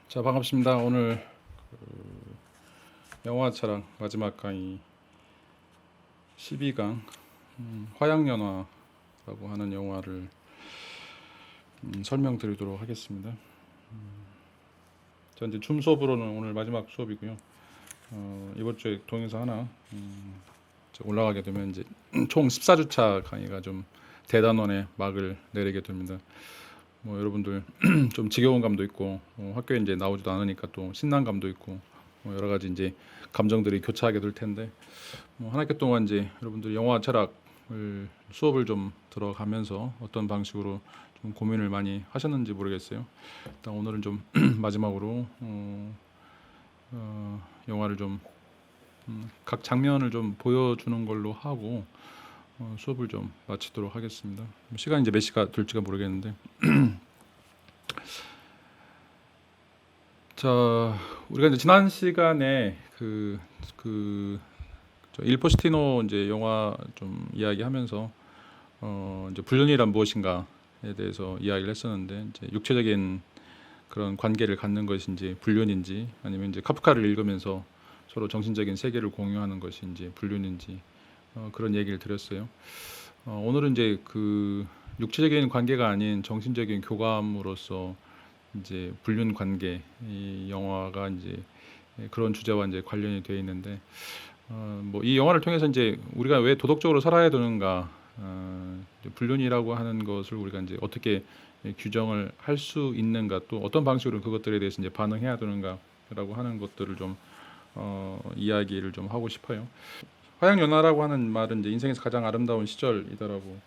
자, 반갑습니다. 오늘 영화차랑 마지막 강의 12강 화양연화라고 하는 영화를 설명드리도록 하겠습니다. 자, 이제 줌 수업으로는 오늘 마지막 수업이고요. 이번 주에 동영상 하나 올라가게 되면 이제 총 14주차 강의가 좀 대단원의 막을 내리게 됩니다. 뭐 여러분들 좀 지겨운 감도 있고 학교에 이제 나오지도 않으니까 또 신난 감도 있고 여러 가지 이제 감정들이 교차하게 될 텐데 한 학기 동안 이제 여러분들 영화 철학을 수업을 좀 들어가면서 어떤 방식으로 좀 고민을 많이 하셨는지 모르겠어요. 일단 오늘은 좀 마지막으로 영화를 좀 각 장면을 좀 보여주는 걸로 하고 수업을 좀 마치도록 하겠습니다. 시간이 이제 몇 시가 될지가 모르겠는데 자, 우리가 이제 지난 시간에 일포스티노 이제 영화 좀 이야기하면서 이제 불륜이란 무엇인가에 대해서 이야기를 했었는데 이제 육체적인 그런 관계를 갖는 것인지 불륜인지 아니면 이제 카프카를 읽으면서 서로 정신적인 세계를 공유하는 것인지 불륜인지 그런 얘기를 드렸어요. 오늘은 이제 그 육체적인 관계가 아닌 정신적인 교감으로서 이제 불륜 관계 이 영화가 이제 그런 주제와 이제 관련이 되어 있는데 뭐 이 영화를 통해서 이제 우리가 왜 도덕적으로 살아야 되는가 불륜이라고 하는 것을 우리가 이제 어떻게 규정을 할 수 있는가 또 어떤 방식으로 그것들에 대해서 이제 반응해야 되는가라고 하는 것들을 좀 이야기를 좀 하고 싶어요. 화양연화라고 하는 말은 이제 인생에서 가장 아름다운 시절이다라고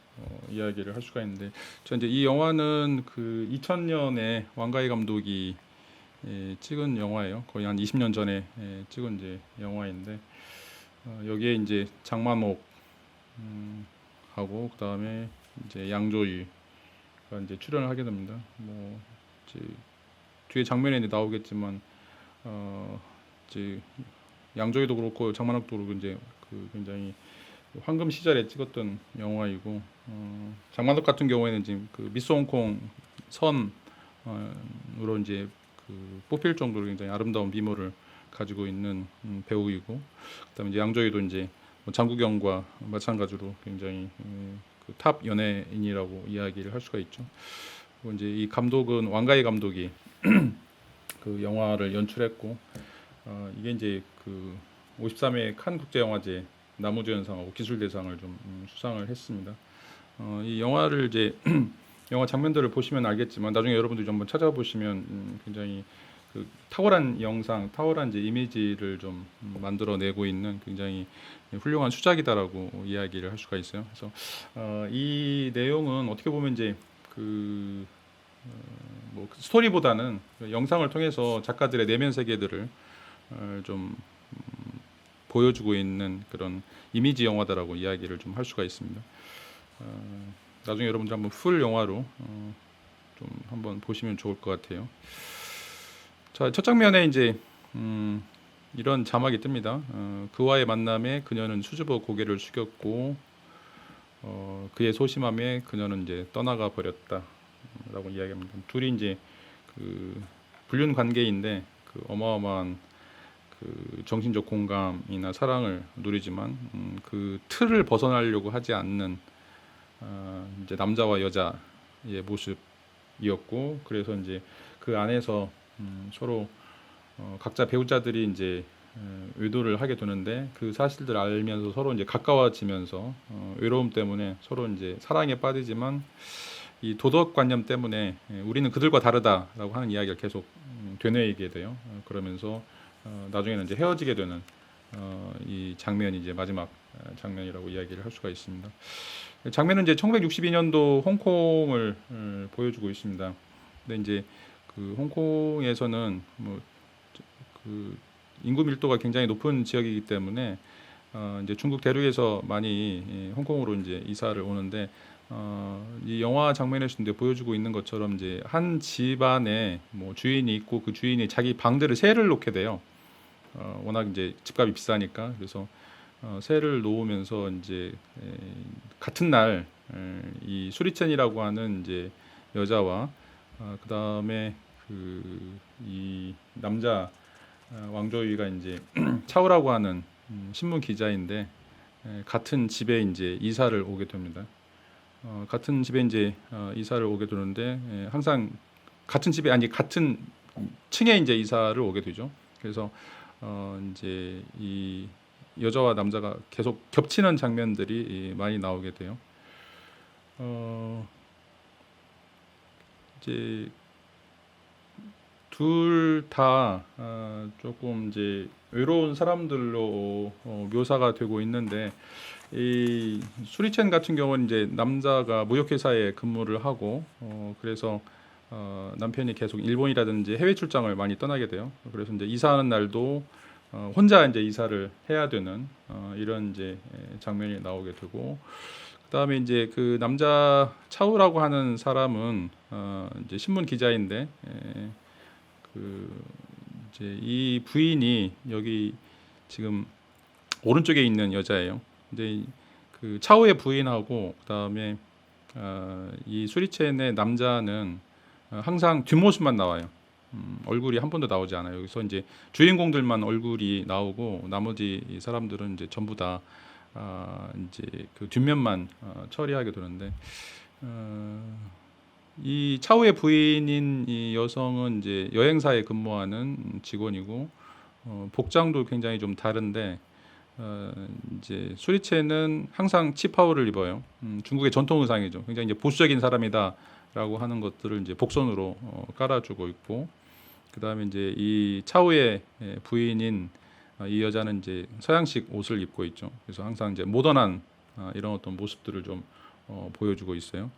이야기를 할 수가 있는데, 저 이제 이 영화는 그 2000년에 왕가희 감독이 찍은 영화예요. 거의 한 20년 전에 찍은 이제 영화인데, 여기에 이제 장만옥 하고 그 다음에 이제 양조위가 이제 출연을 하게 됩니다. 뭐 이제 뒤에 장면에 이제 나오겠지만 이제 양조위도 그렇고 장만옥도 그렇고 이제 그 굉장히 황금 시절에 찍었던 영화이고 장만옥 같은 경우에는 지금 그 미스 홍콩 선으로 이제 그 뽑힐 정도로 굉장히 아름다운 미모를 가지고 있는 배우이고 그다음에 이제 양조위도 이제 뭐 장국영과 마찬가지로 굉장히 그탑 연예인이라고 이야기를 할 수가 있죠. 그리고 이제 이 감독은 왕가희 감독이 그 영화를 연출했고 이게 이제 그 53회 칸 국제영화제 남우주연상하고 기술대상을 좀 수상을 했습니다. 이 영화를 이제 영화 장면들을 보시면 알겠지만 나중에 여러분들이 좀 한번 찾아보시면 굉장히 그 탁월한 영상, 탁월한 이제 이미지를 좀 만들어내고 있는 굉장히 훌륭한 수작이다라고 이야기를 할 수가 있어요. 그래서 이 내용은 어떻게 보면 이제 그 뭐 스토리보다는 영상을 통해서 작가들의 내면 세계들을 좀 보여주고 있는 그런 이미지 영화다라고 이야기를 좀 할 수가 있습니다. 나중에 여러분들 한번 풀 영화로 좀 한번 보시면 좋을 것 같아요. 자, 첫 장면에 이제 이런 자막이 뜹니다. 그와의 만남에 그녀는 수줍어 고개를 숙였고 그의 소심함에 그녀는 이제 떠나가 버렸다라고 이야기합니다. 둘이 이제 그 불륜 관계인데 그 어마어마한 그 정신적 공감이나 사랑을 누리지만 그 틀을 벗어나려고 하지 않는 이제 남자와 여자의 모습이었고 그래서 이제 그 안에서 서로 각자 배우자들이 이제 외도를 하게 되는데 그 사실들을 알면서 서로 이제 가까워지면서 외로움 때문에 서로 이제 사랑에 빠지지만 이 도덕관념 때문에 우리는 그들과 다르다라고 하는 이야기를 계속 되뇌이게 돼요. 그러면서 나중에는 이제 헤어지게 되는 이 장면이 이제 마지막 장면이라고 이야기를 할 수가 있습니다. 장면은 이제 1962년도 홍콩을 보여주고 있습니다. 근데 이제 그 홍콩에서는 뭐 그 인구 밀도가 굉장히 높은 지역이기 때문에 이제 중국 대륙에서 많이 홍콩으로 이제 이사를 오는데 이 영화 장면에서 이제 보여주고 있는 것처럼 이제 한 집안에 뭐 주인이 있고 그 주인이 자기 방들을 세를 놓게 돼요. 워낙 이제 집값이 비싸니까 그래서 세를 놓으면서 이제 같은 날 이 수리첸이라고 하는 이제 여자와 그 다음에 그 이 남자 왕조위가 이제 차우라고 하는 신문 기자인데 같은 집에 이제 이사를 오게 됩니다. 같은 집에 이제 이사를 오게 되는데 항상 같은 집에 아니 같은 층에 이제 이사를 오게 되죠. 그래서 이제 이 여자와 남자가 계속 겹치는 장면들이 많이 나오게 돼요. 이제 둘 다 조금 이제 외로운 사람들로 묘사가 되고 있는데 이 수리첸 같은 경우는 이제 남자가 무역회사에 근무를 하고 그래서 남편이 계속 일본이라든지 해외 출장을 많이 떠나게 돼요. 그래서 이제 이사하는 날도 혼자 이제 이사를 해야 되는 이런 이제 장면이 나오게 되고 그다음에 이제 그 남자 차우라고 하는 사람은 이제 신문 기자인데 그 이제 이 부인이 여기 지금 오른쪽에 있는 여자예요. 근데 그 차우의 부인하고 그다음에 이 수리첸의 남자는 항상 뒷모습만 나와요. 얼굴이 한 번도 나오지 않아요. 여기서 이제 주인공들만 얼굴이 나오고 나머지 사람들은 이제 전부 다 이제 그 뒷면만 처리하게 되는데 이 차우의 부인인 이 여성은 이제 여행사에 근무하는 직원이고 복장도 굉장히 좀 다른데 이제 수리체는 항상 치파오를 입어요. 중국의 전통 의상이죠. 굉장히 이제 보수적인 사람이다라고 하는 것들을 이제 복선으로 깔아주고 있고, 그 다음에 이제 이 차우의 부인인 이 여자는 이제 서양식 옷을 입고 있죠. 그래서 항상 이제 모던한 이런 어떤 모습들을 좀 보여주고 있어요.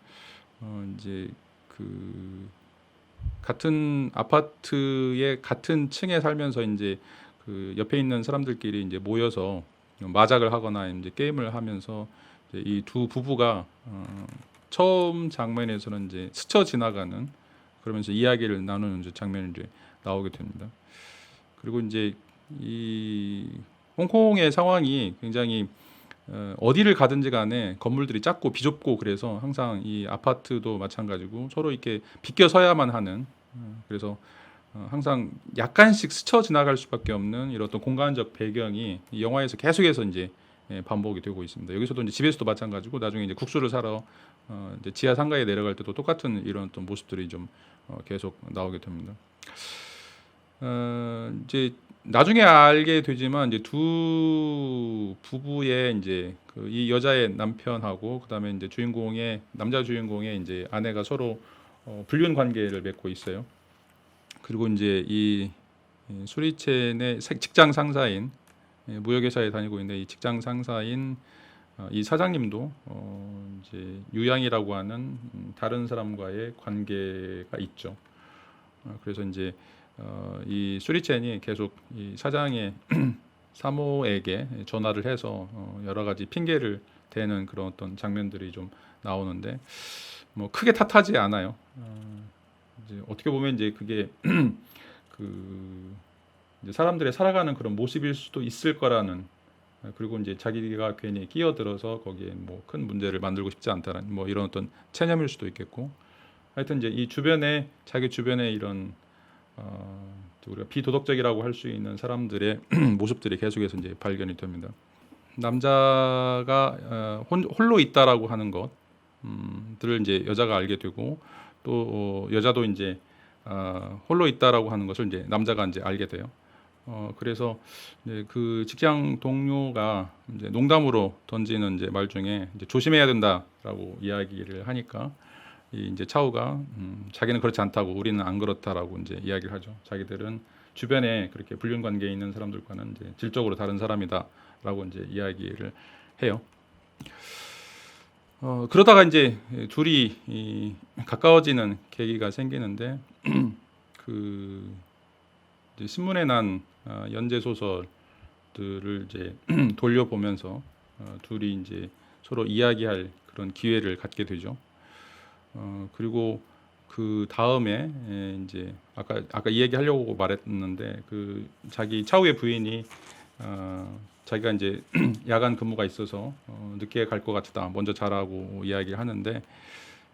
이제 그 같은 아파트의 같은 층에 살면서 이제 그 옆에 있는 사람들끼리 이제 모여서 마작을 하거나 이제 게임을 하면서 이 두 부부가 처음 장면에서는 이제 스쳐 지나가는 그러면서 이야기를 나누는 이제 장면이 이제 나오게 됩니다. 그리고 이제 이 홍콩의 상황이 굉장히 어디를 가든지 간에 건물들이 작고 비좁고 그래서 항상 이 아파트도 마찬가지고 서로 이렇게 비껴 서야만 하는 그래서 항상 약간씩 스쳐 지나갈 수밖에 없는 이런 어떤 공간적 배경이 이 영화에서 계속해서 이제 반복이 되고 있습니다. 여기서도 이제 집에서도 마찬가지고 나중에 이제 국수를 사러 이제 지하 상가에 내려갈 때도 똑같은 이런 어떤 모습들이 좀 계속 나오게 됩니다. 이제 나중에 알게 되지만 이제 두 부부의 이제 그 이 여자의 남편하고 그다음에 이제 주인공의 남자 주인공의 이제 아내가 서로 불륜 관계를 맺고 있어요. 그리고 이제 이 수리첸의 직장 상사인 무역회사에 다니고 있는데 이 직장 상사인 이 사장님도 이제 유양이라고 하는 다른 사람과의 관계가 있죠. 그래서 이제 이 수리첸이 계속 이 사장의 사모에게 전화를 해서 여러 가지 핑계를 대는 그런 어떤 장면들이 좀 나오는데 뭐 크게 탓하지 않아요. 이제 어떻게 보면 이제 그게 그 이제 사람들의 살아가는 그런 모습일 수도 있을 거라는 그리고 이제 자기가 괜히 끼어들어서 거기에 뭐 큰 문제를 만들고 싶지 않다는 뭐 이런 어떤 체념일 수도 있겠고 하여튼 이제 이 주변에 자기 주변에 이런 우리가 비도덕적이라고 할 수 있는 사람들의 모습들이 계속해서 이제 발견이 됩니다. 남자가 홀로 있다라고 하는 것들을 이제 여자가 알게 되고 또 여자도 이제 홀로 있다라고 하는 것을 이제 남자가 이제 알게 돼요. 그래서 이제 그 직장 동료가 이제 농담으로 던지는 이제 말 중에 이제 조심해야 된다라고 이야기를 하니까 이제 차우가 자기는 그렇지 않다고 우리는 안 그렇다라고 이제 이야기를 하죠. 자기들은 주변에 그렇게 불륜 관계에 있는 사람들과는 이제 질적으로 다른 사람이다라고 이제 이야기를 해요. 그러다가 이제 둘이 가까워지는 계기가 생기는데 그 이제 신문에 난 연재 소설들을 이제 돌려보면서 둘이 이제 서로 이야기할 그런 기회를 갖게 되죠. 그리고 그 다음에 이제 아까 이야기하려고 말했는데 그 자기 차우의 부인이 자기가 이제 야간 근무가 있어서 늦게 갈 것 같다 먼저 자라고 이야기를 하는데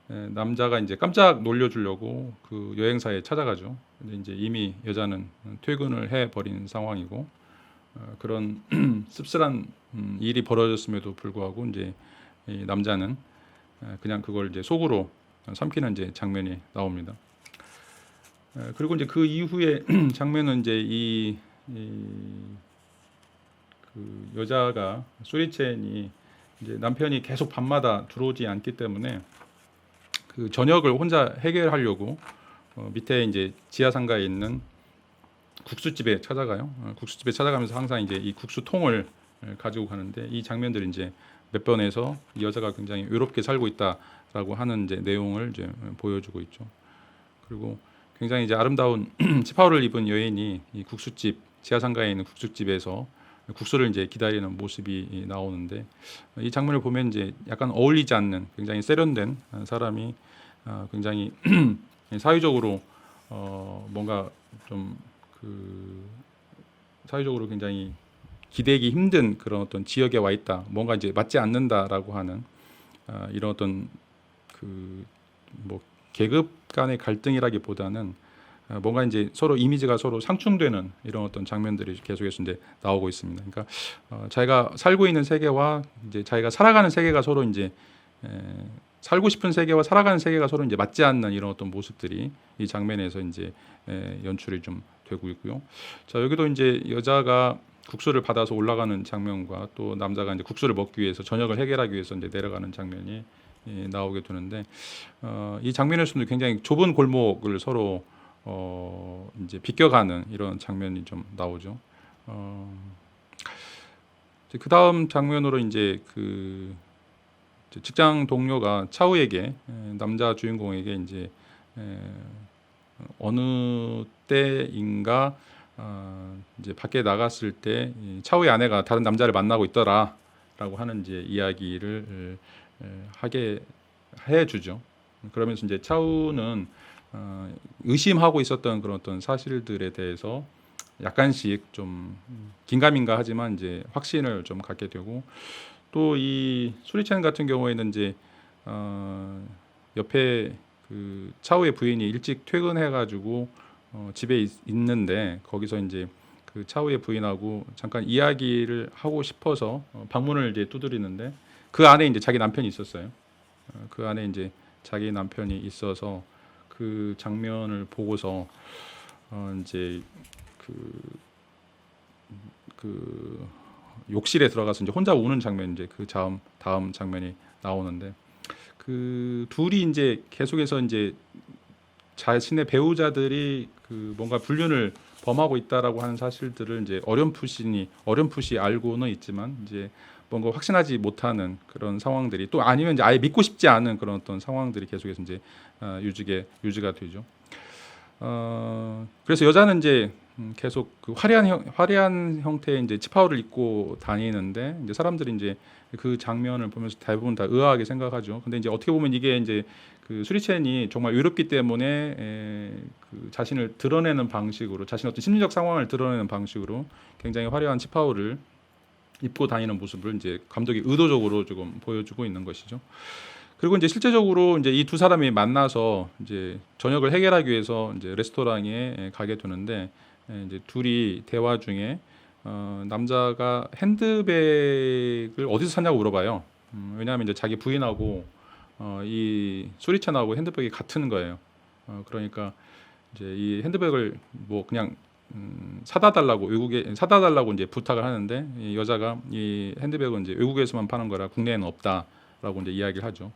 남자가 이제 깜짝 놀려주려고 그 여행사에 찾아가죠. 근데 이제 이미 여자는 퇴근을 해 버린 상황이고 그런 씁쓸한 일이 벌어졌음에도 불구하고 이제 이 남자는 그냥 그걸 이제 속으로 삼키는 이제 장면이 나옵니다. 그리고 이제 그 이후에 장면은 이제 그 여자가 수리첸이 이제 남편이 계속 밤마다 들어오지 않기 때문에 그 저녁을 혼자 해결하려고 밑에 이제 지하 상가에 있는 국수집에 찾아가요. 국수집에 찾아가면서 항상 이제 이 국수통을 가지고 가는데 이 장면들이 이제 몇 번에서 이 여자가 굉장히 외롭게 살고 있다라고 하는 이제 내용을 이제 보여주고 있죠. 그리고 굉장히 이제 아름다운 치파오를 입은 여인이 이 국수집 지하 상가에 있는 국수집에서 국수를 이제 기다리는 모습이 나오는데 이 장면을 보면 이제 약간 어울리지 않는 굉장히 세련된 사람이 굉장히 사회적으로 뭔가 좀 그 사회적으로 굉장히 기대기 힘든 그런 어떤 지역에 와 있다. 뭔가 이제 맞지 않는다라고 하는 이런 어떤 그 뭐 계급 간의 갈등이라기보다는 뭔가 이제 서로 이미지가 서로 상충되는 이런 어떤 장면들이 계속해서 이제 나오고 있습니다. 그러니까 자기가 살고 있는 세계와 이제 자기가 살아가는 세계가 서로 이제 살고 싶은 세계와 살아가는 세계가 서로 이제 맞지 않는 이런 어떤 모습들이 이 장면에서 이제 연출이 좀 되고 있고요. 자, 여기도 이제 여자가 국수를 받아서 올라가는 장면과 또 남자가 이제 국수를 먹기 위해서 저녁을 해결하기 위해서 이제 내려가는 장면이 나오게 되는데 이 장면에서도 굉장히 좁은 골목을 서로 이제 비껴가는 이런 장면이 좀 나오죠. 그 다음 장면으로 이제 그 직장 동료가 차우에게 남자 주인공에게 이제 어느 때인가 이제 밖에 나갔을 때 차우의 아내가 다른 남자를 만나고 있더라라고 하는 이제 이야기를 하게 해주죠. 그러면서 이제 차우는 의심하고 있었던 그런 어떤 사실들에 대해서 약간씩 좀 긴가민가 하지만 이제 확신을 좀 갖게 되고 또 이 수리첸 같은 경우에는 이제 옆에 그 차우의 부인이 일찍 퇴근해가지고 집에 있는데 거기서 이제 그 차우의 부인하고 잠깐 이야기를 하고 싶어서 방문을 이제 두드리는데 그 안에 이제 자기 남편이 있었어요. 그 안에 이제 자기 남편이 있어서 그 장면을 보고서 이제 그 욕실에 들어가서 이제 혼자 우는 장면 이제 그 다음 장면이 나오는데 그 둘이 이제 계속해서 이제 자신의 배우자들이 그 뭔가 불륜을 범하고 있다라고 하는 사실들을 이제 어렴풋이 알고는 있지만 이제 뭔가 확신하지 못하는 그런 상황들이 또 아니면 이제 아예 믿고 싶지 않은 그런 어떤 상황들이 계속해서 이제 유지가 되죠. 그래서 여자는 이제 계속 그 화려한 형태의 이제 치파오를 입고 다니는데 이제 사람들이 이제 그 장면을 보면서 대부분 다 의아하게 생각하죠. 근데 이제 어떻게 보면 이게 이제 그 수리첸이 정말 외롭기 때문에 그 자신을 드러내는 방식으로 자신의 어떤 심리적 상황을 드러내는 방식으로 굉장히 화려한 치파오를 입고 다니는 모습을 이제 감독이 의도적으로 조금 보여주고 있는 것이죠. 그리고 이제 실제적으로 이제 이 두 사람이 만나서 이제 저녁을 해결하기 위해서 이제 레스토랑에 가게 되는데 이제 둘이 대화 중에 남자가 핸드백을 어디서 샀냐고 물어봐요. 왜냐하면 이제 자기 부인하고 이 수리첸하고 핸드백이 같은 거예요. 그러니까 이제 이 핸드백을 뭐 그냥 사다 달라고 이제 부탁을 하는데 이 여자가 이 핸드백은 이제 외국에서만 파는 거라 국내에는 없다라고 이제 이야기를 하죠.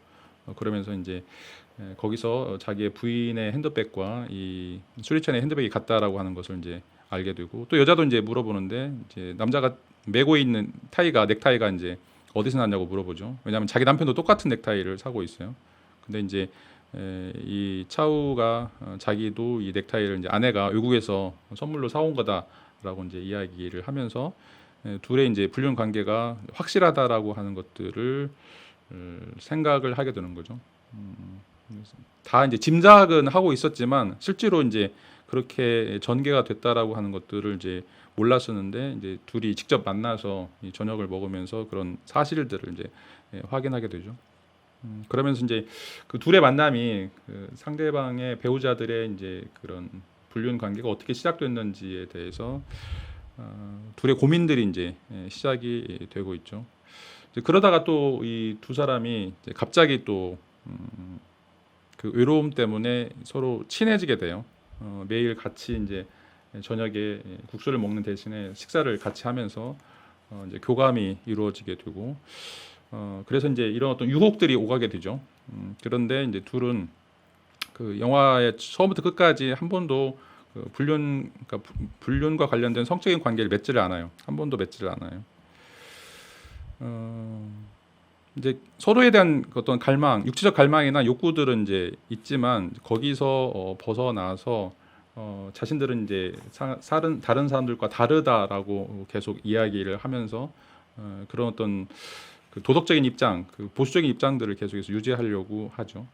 그러면서 이제 거기서 자기의 부인의 핸드백과 이 수리첸의 핸드백이 같다라고 하는 것을 이제 알게 되고 또 여자도 이제 물어보는데 이제 남자가 메고 있는 넥타이가 이제 어디서 났냐고 물어보죠. 왜냐하면 자기 남편도 똑같은 넥타이를 사고 있어요. 근데 이제 이 차우가 자기도 이 넥타이를 이제 아내가 외국에서 선물로 사온 거다라고 이제 이야기를 하면서 둘의 이제 불륜 관계가 확실하다라고 하는 것들을 생각을 하게 되는 거죠. 다 이제 짐작은 하고 있었지만 실제로 이제 그렇게 전개가 됐다라고 하는 것들을 이제 몰랐었는데 이제 둘이 직접 만나서 이 저녁을 먹으면서 그런 사실들을 이제 확인하게 되죠. 그러면서 이제 그 둘의 만남이 그 상대방의 배우자들의 이제 그런 불륜 관계가 어떻게 시작됐는지에 대해서 둘의 고민들이 이제 시작이 되고 있죠. 이제 그러다가 또 이 두 사람이 이제 갑자기 또 그 외로움 때문에 서로 친해지게 돼요. 매일 같이 이제 저녁에 국수를 먹는 대신에 식사를 같이 하면서 이제 교감이 이루어지게 되고 그래서 이제 이런 어떤 유혹들이 오가게 되죠. 그런데 이제 둘은 그 영화의 처음부터 끝까지 한 번도 그 그러니까 불륜과 관련된 성적인 관계를 맺지를 않아요. 한 번도 맺지를 않아요. 어, 이제 서로에 대한 어떤 갈망, 육체적 갈망이나 욕구들은 이제 있지만 거기서 벗어나서 자신들은 이제 다른 사람들과 다르다라고 계속 이야기를 하면서 그런 어떤 그 도덕적인 입장, 그 보수적인 입장들을 계속해서 유지하려고 하죠.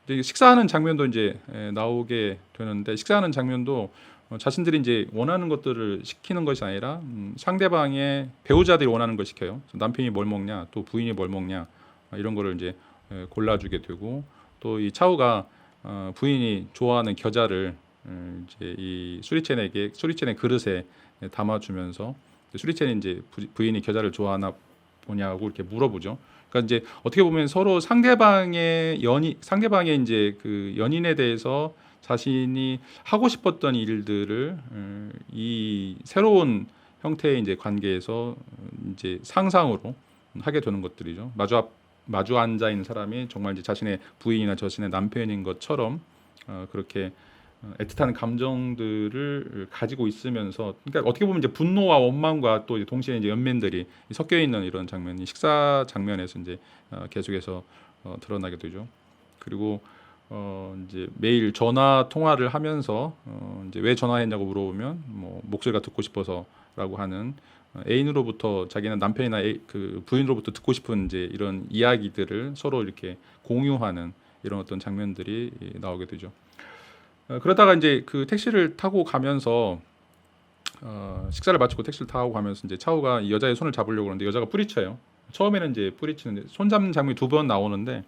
이제 식사하는 장면도 이제 나오게 되는데 식사하는 장면도 자신들이 이제 원하는 것들을 시키는 것이 아니라 상대방의 배우자들이 원하는 걸 시켜요. 남편이 뭘 먹냐, 또 부인이 뭘 먹냐 이런 거를 이제 골라주게 되고 또 이 차우가 부인이 좋아하는 겨자를 이제 이 수리첸의 그릇에 담아주면서 수리첸이 이제 부인이 겨자를 좋아하나 보냐고 이렇게 물어보죠. 그러니까 이제 어떻게 보면 서로 상대방의 이제 그 연인에 대해서 자신이 하고 싶었던 일들을 이 새로운 형태의 이제 관계에서 이제 상상으로 하게 되는 것들이죠. 마주 앉아 있는 사람이 정말 이제 자신의 부인이나 자신의 남편인 것처럼 그렇게 애틋한 감정들을 가지고 있으면서 그러니까 어떻게 보면 이제 분노와 원망과 또 동시에 이제 연민들이 섞여 있는 이런 장면이 식사 장면에서 이제 계속해서 드러나게 되죠. 그리고 이제 매일 전화 통화를 하면서 이제 왜 전화했냐고 물어보면 뭐 목소리가 듣고 싶어서라고 하는 애인으로부터 자기는 남편이나 그 부인으로부터 듣고 싶은 이제 이런 이야기들을 서로 이렇게 공유하는 이런 어떤 장면들이 나오게 되죠. 그러다가 이제 그 택시를 타고 가면서 식사를 마치고 택시를 타고 가면서 이제 차우가 이 여자의 손을 잡으려고 하는데 여자가 뿌리쳐요. 처음에는 이제 뿌리치는데 손 잡는 장면이 두 번 나오는데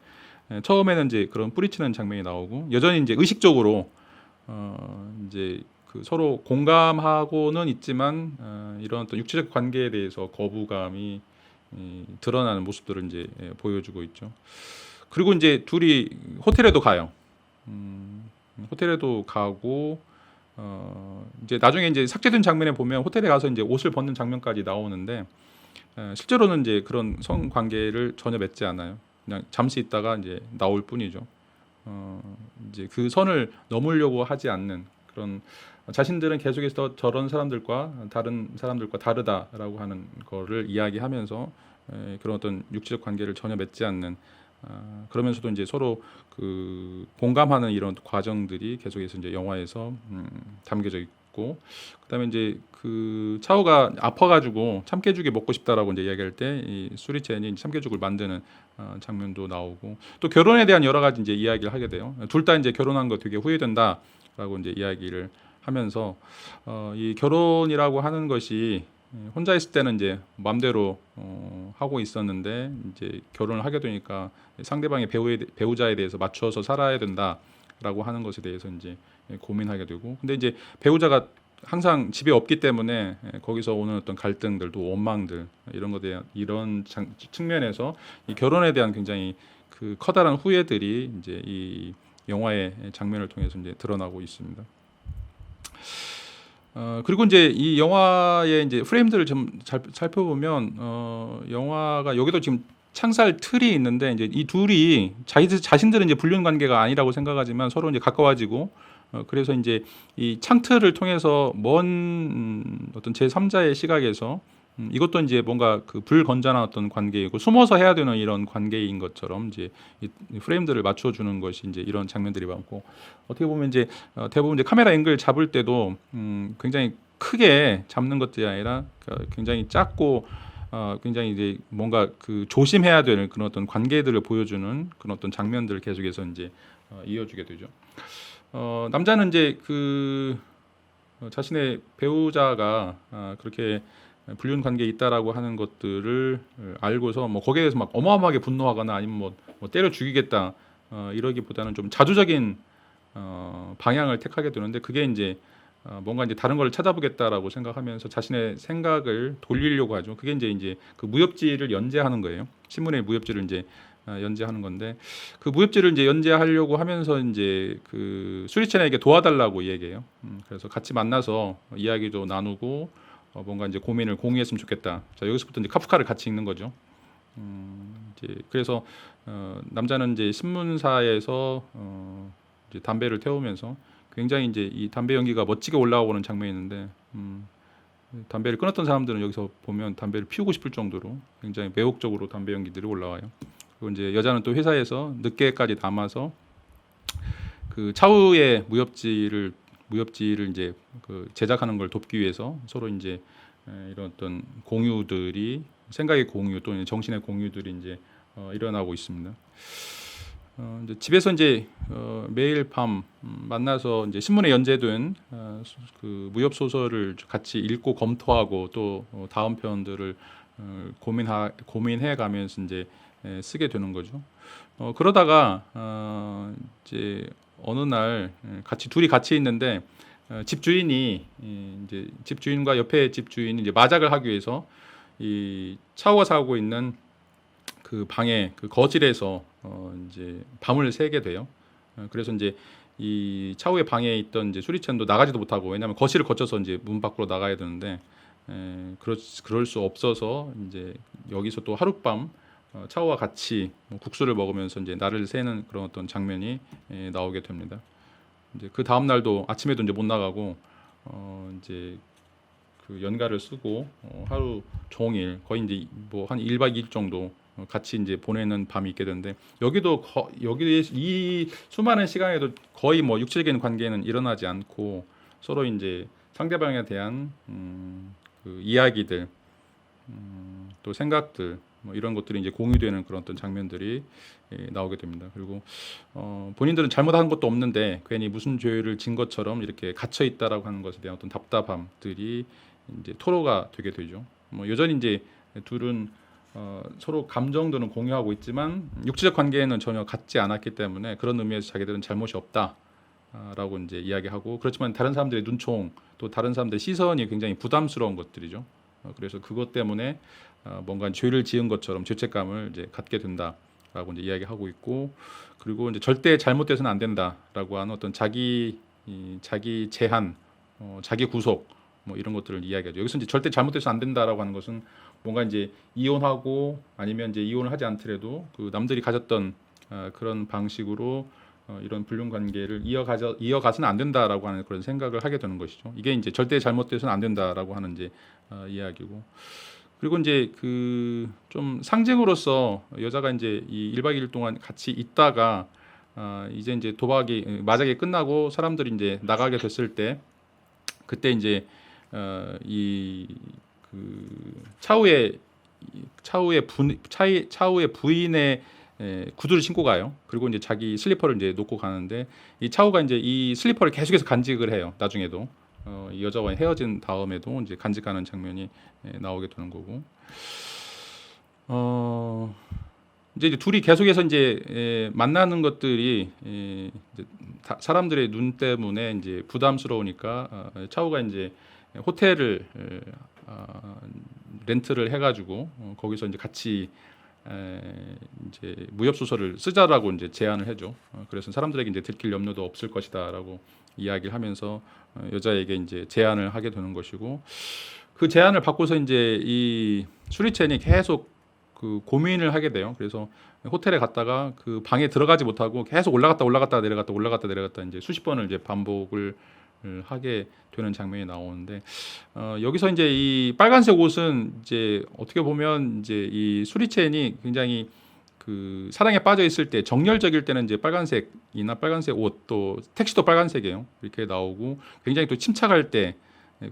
처음에는 이제 그런 뿌리치는 장면이 나오고 여전히 이제 의식적으로 이제 그 서로 공감하고는 있지만 이런 어떤 육체적 관계에 대해서 거부감이 드러나는 모습들을 이제 보여주고 있죠. 그리고 이제 둘이 호텔에도 가요. 호텔에도 가고 이제 나중에 이제 삭제된 장면에 보면 호텔에 가서 이제 옷을 벗는 장면까지 나오는데 실제로는 이제 그런 성 관계를 전혀 맺지 않아요. 그냥 잠시 있다가 이제 나올 뿐이죠. 이제 그 선을 넘으려고 하지 않는 그런 자신들은 계속해서 저런 사람들과 다른 사람들과 다르다라고 하는 거를 이야기하면서 그런 어떤 육체적 관계를 전혀 맺지 않는 그러면서도 이제 서로 그 공감하는 이런 과정들이 계속해서 이제 영화에서 담겨져 있고 그다음에 이제 그 차오가 아파가지고 참깨죽이 먹고 싶다라고 이제 이야기할 때 이 수리첸이 참깨죽을 만드는 장면도 나오고 또 결혼에 대한 여러 가지 이제 이야기를 하게 돼요. 둘 다 이제 결혼한 거 되게 후회된다라고 이제 이야기를 하면서 이 결혼이라고 하는 것이 혼자 있을 때는 이제 마음대로 하고 있었는데 이제 결혼을 하게 되니까 상대방의 배우자에 대해서 맞춰서 살아야 된다라고 하는 것에 대해서 이제 고민하게 되고 근데 이제 배우자가 항상 집에 없기 때문에 거기서 오는 어떤 갈등들도 원망들 이런 것에 대한 이런 측면에서 이 결혼에 대한 굉장히 그 커다란 후회들이 이제 이 영화의 장면을 통해서 이제 드러나고 있습니다. 그리고 이제 이 영화의 이제 프레임들을 좀 살펴보면 영화가 여기도 지금 창살 틀이 있는데 이제 이 둘이 자신들은 이제 불륜 관계가 아니라고 생각하지만 서로 이제 가까워지고 그래서 이제 이 창틀을 통해서 먼 어떤 제3자의 시각에서 이것도 이제 뭔가 그 불건전한 어떤 관계이고 숨어서 해야 되는 이런 관계인 것처럼 이제 이 프레임들을 맞춰주는 것이 이제 이런 장면들이 많고 어떻게 보면 이제 대부분 이제 카메라 앵글 잡을 때도 굉장히 크게 잡는 것들이 아니라 굉장히 작고 굉장히 이제 뭔가 그 조심해야 되는 그런 어떤 관계들을 보여주는 그런 어떤 장면들을 계속해서 이제 이어주게 되죠. 남자는 이제 그 자신의 배우자가 그렇게 불륜 관계에 있다라고 하는 것들을 알고서 뭐 거기에 대해서 막 어마어마하게 분노하거나 아니면 뭐 때려 죽이겠다 이러기보다는 좀 자주적인 방향을 택하게 되는데 그게 이제 뭔가 이제 다른 걸 찾아보겠다라고 생각하면서 자신의 생각을 돌리려고 하죠. 그게 이제 그 무협지를 연재하는 거예요. 신문의 무협지를 이제 연재하는 건데, 그 무협지를 이제 연재하려고 하면서 이제 그 수리첸에게 도와달라고 얘기해요. 그래서 같이 만나서 이야기도 나누고 뭔가 이제 고민을 공유했으면 좋겠다. 자, 여기서부터 이제 카프카를 같이 읽는 거죠. 이제 그래서 남자는 이제 신문사에서 이제 담배를 태우면서 굉장히 이제 이 담배 연기가 멋지게 올라오는 장면이 있는데, 담배를 끊었던 사람들은 여기서 보면 담배를 피우고 싶을 정도로 굉장히 매혹적으로 담배 연기들이 올라와요. 그리고 이제 여자는 또 회사에서 늦게까지 남아서 그 차후의 무협지를 이제 그 제작하는 걸 돕기 위해서 서로 이제 이런 어떤 공유들이, 생각의 공유 또는 정신의 공유들이 이제 일어나고 있습니다. 이제 집에서 이제 매일 밤 만나서 이제 신문에 연재된 그 무협 소설을 같이 읽고 검토하고 또 다음 편들을 고민해 가면서 이제 쓰게 되는 거죠. 그러다가 이제 어느 날 둘이 같이 있는데 집주인이 이제 집주인과 옆에 집주인이 이제 마작을 하기 위해서 이 차오가 살고 있는 그 방에 그 거실에서 이제 밤을 새게 돼요. 그래서 이제 이 차오의 방에 있던 이제 수리첸도 나가지도 못하고, 왜냐하면 거실을 거쳐서 이제 문 밖으로 나가야 되는데 그럴 수 없어서 이제 여기서 또 하룻밤 차오와 같이 국수를 먹으면서 이제 날을 새는 그런 어떤 장면이 나오게 됩니다. 이제 그 다음 날도 아침에도 이제 못 나가고 이제 그 연가를 쓰고 하루 종일 거의 이제 뭐 한 1박 2일 정도 같이 이제 보내는 밤이 있게 되는데, 여기 이 수많은 시간에도 거의 뭐 육체적인 관계는 일어나지 않고 서로 이제 상대방에 대한 그 이야기들, 또 생각들, 뭐 이런 것들이 이제 공유되는 그런 어떤 장면들이 나오게 됩니다. 그리고 본인들은 잘못한 것도 없는데 괜히 무슨 죄를 진 것처럼 이렇게 갇혀 있다라고 하는 것에 대한 어떤 답답함들이 이제 토로가 되게 되죠. 뭐 여전히 이제 둘은 서로 감정들은 공유하고 있지만 육체적 관계에는 전혀 갖지 않았기 때문에 그런 의미에서 자기들은 잘못이 없다라고 이제 이야기하고, 그렇지만 다른 사람들의 눈총 또 다른 사람들의 시선이 굉장히 부담스러운 것들이죠. 그래서 그것 때문에 뭔가 죄를 지은 것처럼 죄책감을 이제 갖게 된다라고 이제 이야기하고 있고, 그리고 이제 절대 잘못돼서는 안 된다라고 하는 어떤 자기 제한, 자기 구속, 뭐 이런 것들을 이야기하죠. 여기서 이제 절대 잘못돼서 안 된다라고 하는 것은 뭔가 이제 이혼하고 아니면 이제 이혼을 하지 않더라도 그 남들이 가졌던 그런 방식으로 이런 불륜 관계를 이어가서는 안 된다라고 하는 그런 생각을 하게 되는 것이죠. 이게 이제 절대 잘못돼서는 안 된다라고 하는 이제 이야기고, 그리고 이제 그 좀 상징으로서 여자가 이제 이 1박 2일 동안 같이 있다가 이제 마작이 끝나고 사람들이 이제 나가게 됐을 때, 그때 이제 이 그 차우의 부인의 구두를 신고 가요. 그리고 이제 자기 슬리퍼를 이제 놓고 가는데, 이 차우가 이제 이 슬리퍼를 계속해서 간직을 해요. 나중에도 이 여자와 헤어진 다음에도 이제 간직하는 장면이 나오게 되는 거고, 이제 둘이 계속해서 이제 만나는 것들이 이제 사람들의 눈 때문에 이제 부담스러우니까 차우가 이제 호텔을 렌트를 해가지고 거기서 이제 같이 이제 무협 소설을 쓰자라고 이제 제안을 해줘. 그래서 사람들에게 이제 들킬 염려도 없을 것이다라고 이야기를 하면서 여자에게 이제 제안을 하게 되는 것이고, 그 제안을 받고서 이제 이 수리첸이 계속 그 고민을 하게 돼요. 그래서 호텔에 갔다가 그 방에 들어가지 못하고 계속 올라갔다 내려갔다 이제 수십 번을 이제 반복을 하게 되는 장면이 나오는데, 여기서 이제 이 빨간색 옷은 이제 어떻게 보면 이제 이 수리첸이 굉장히 그 사랑에 빠져 있을 때, 정열적일 때는 이제 빨간색이나 빨간색 옷, 또 택시도 빨간색이에요. 이렇게 나오고, 굉장히 또 침착할 때,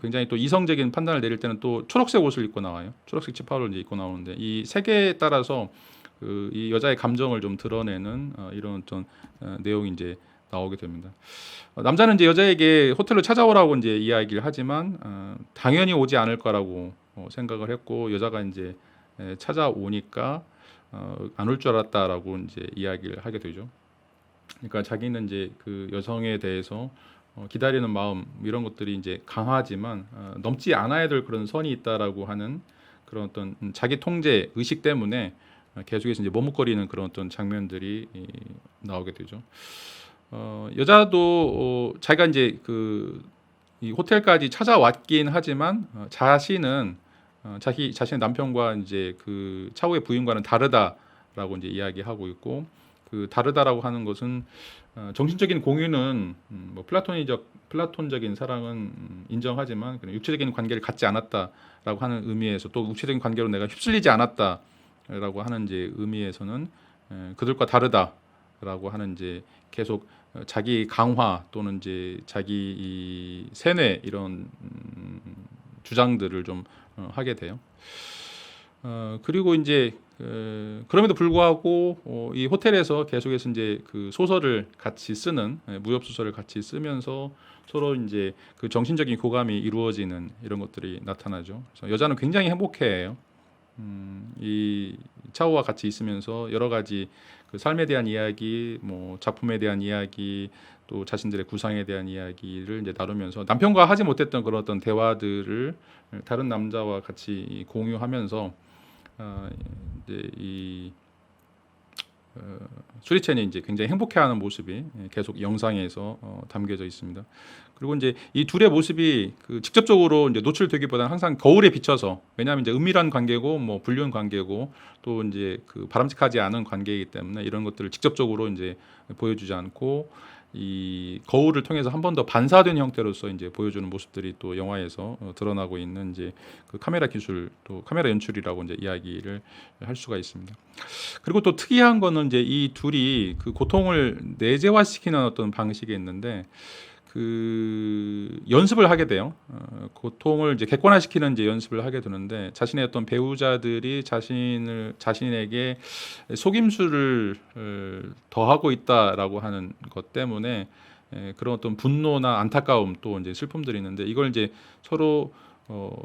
굉장히 또 이성적인 판단을 내릴 때는 또 초록색 옷을 입고 나와요. 초록색 치파오를 이제 입고 나오는데, 이 색에 따라서 그 이 여자의 감정을 좀 드러내는 이런 어떤 내용이 이제 나오게 됩니다. 남자는 이제 여자에게 호텔로 찾아오라고 이제 이야기를 하지만 당연히 오지 않을 거라고 생각을 했고, 여자가 이제 찾아오니까 안 올 줄 알았다라고 이제 이야기를 하게 되죠. 그러니까 자기는 이제 그 여성에 대해서 기다리는 마음 이런 것들이 이제 강하지만 넘지 않아야 될 그런 선이 있다라고 하는 그런 어떤 자기 통제 의식 때문에 계속해서 이제 머뭇거리는 그런 어떤 장면들이 나오게 되죠. 여자도 자기가 이제 이 호텔까지 찾아왔긴 하지만 자신은 자신의 남편과 이제 그 차후의 부인과는 다르다라고 이제 이야기하고 있고, 그 다르다라고 하는 것은 정신적인 공유는 뭐 플라톤적인 사랑은 인정하지만 그런 육체적인 관계를 갖지 않았다라고 하는 의미에서, 또 육체적인 관계로 내가 휩쓸리지 않았다라고 하는 이제 의미에서는 그들과 다르다라고 하는 이제 계속 자기 강화 또는 이제 자기 이 세뇌 이런 주장들을 좀 하게 돼요. 그리고 이제 그럼에도 불구하고 이 호텔에서 계속해서 이제 그 소설을 같이 쓰는 무협 소설을 같이 쓰면서 서로 이제 그 정신적인 교감이 이루어지는 이런 것들이 나타나죠. 그래서 여자는 굉장히 행복해해요. 이 차오와 같이 있으면서 여러 가지 그 삶에 대한 이야기, 뭐 작품에 대한 이야기, 또 자신들의 구상에 대한 이야기를 이제 나누면서 남편과 하지 못했던 그런 어떤 대화들을 다른 남자와 같이 공유하면서 이제 이 수리첸이 이제 굉장히 행복해하는 모습이 계속 영상에서 담겨져 있습니다. 그리고 이제 이 둘의 모습이 그 직접적으로 이제 노출되기보다는 항상 거울에 비춰서, 왜냐하면 이제 은밀한 관계고 뭐 불륜 관계고 또 이제 그 바람직하지 않은 관계이기 때문에 이런 것들을 직접적으로 이제 보여주지 않고 이 거울을 통해서 한 번 더 반사된 형태로서 이제 보여주는 모습들이 또 영화에서 드러나고 있는 이제 그 카메라 기술, 또 카메라 연출이라고 이제 이야기를 할 수가 있습니다. 그리고 또 특이한 거는 이제 이 둘이 그 고통을 내재화시키는 어떤 방식이 있는데, 그 연습을 하게 돼요. 고통을 이제 객관화시키는 이제 연습을 하게 되는데, 자신의 어떤 배우자들이 자신에게 속임수를 더하고 있다라고 하는 것 때문에 그런 어떤 분노나 안타까움 또 이제 슬픔들이 있는데, 이걸 이제 서로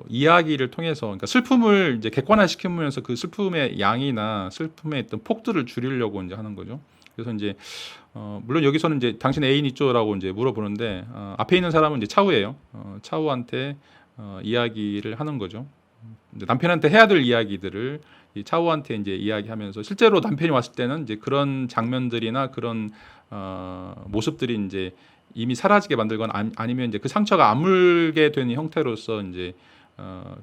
이야기를 통해서, 그러니까 슬픔을 이제 객관화시키면서 그 슬픔의 양이나 슬픔의 어떤 폭들을 줄이려고 이제 하는 거죠. 그래서 이제 물론 여기서는 이제 당신 애인 있죠라고 이제 물어보는데, 앞에 있는 사람은 이제 차우예요. 차우한테 이야기를 하는 거죠. 남편한테 해야 될 이야기들을 이 차우한테 이제 이야기하면서, 실제로 남편이 왔을 때는 이제 그런 장면들이나 그런 모습들이 이제 이미 사라지게 만들거나 아니면 이제 그 상처가 아물게 되는 형태로서 이제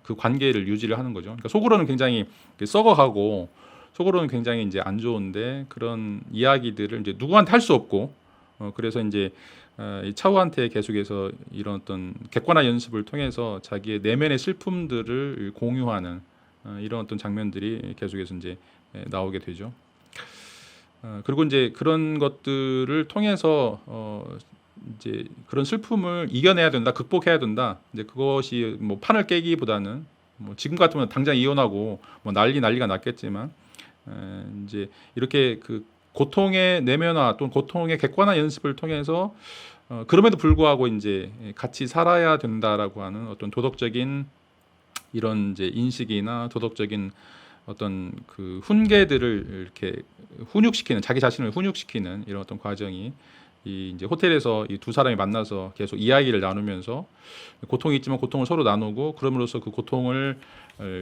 그 관계를 유지를 하는 거죠. 그러니까 속으로는 굉장히 썩어가고 속으로는 굉장히 이제 안 좋은데, 그런 이야기들을 이제 누구한테 할 수 없고, 그래서 이제 이 차우한테 계속해서 이런 어떤 객관화 연습을 통해서 자기의 내면의 슬픔들을 공유하는 이런 어떤 장면들이 계속해서 이제 나오게 되죠. 그리고 이제 그런 것들을 통해서 이제 그런 슬픔을 이겨내야 된다, 극복해야 된다. 이제 그것이 뭐 판을 깨기보다는, 뭐 지금 같으면 당장 이혼하고 뭐 난리가 났겠지만, 이제 이렇게 그 고통의 내면화 또는 고통의 객관화 연습을 통해서 그럼에도 불구하고 이제 같이 살아야 된다라고 하는 어떤 도덕적인 이런 이제 인식이나 도덕적인 어떤 그 훈계들을 이렇게 자기 자신을 훈육시키는 이런 어떤 과정이 이 이제 호텔에서 이 두 사람이 만나서 계속 이야기를 나누면서, 고통이 있지만 고통을 서로 나누고, 그럼으로써 그 고통을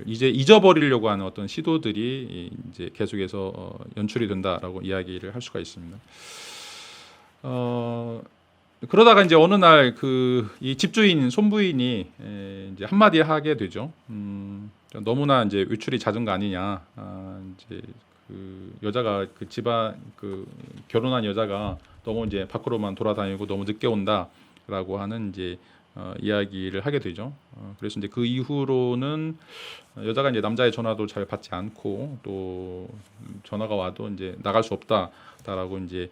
이제 잊어버리려고 하는 어떤 시도들이 이제 계속해서 연출이 된다라고 이야기를 할 수가 있습니다. 그러다가 이제 어느 날 그 이 집주인 손부인이 이제 한마디 하게 되죠. 너무나 이제 외출이 잦은 거 아니냐. 이제 그 여자가 그 집안 그 결혼한 여자가 너무 이제 밖으로만 돌아다니고 너무 늦게 온다라고 하는 이제 이야기를 하게 되죠. 그래서 이제 그 이후로는 여자가 이제 남자의 전화도 잘 받지 않고, 또 전화가 와도 이제 나갈 수 없다라고 이제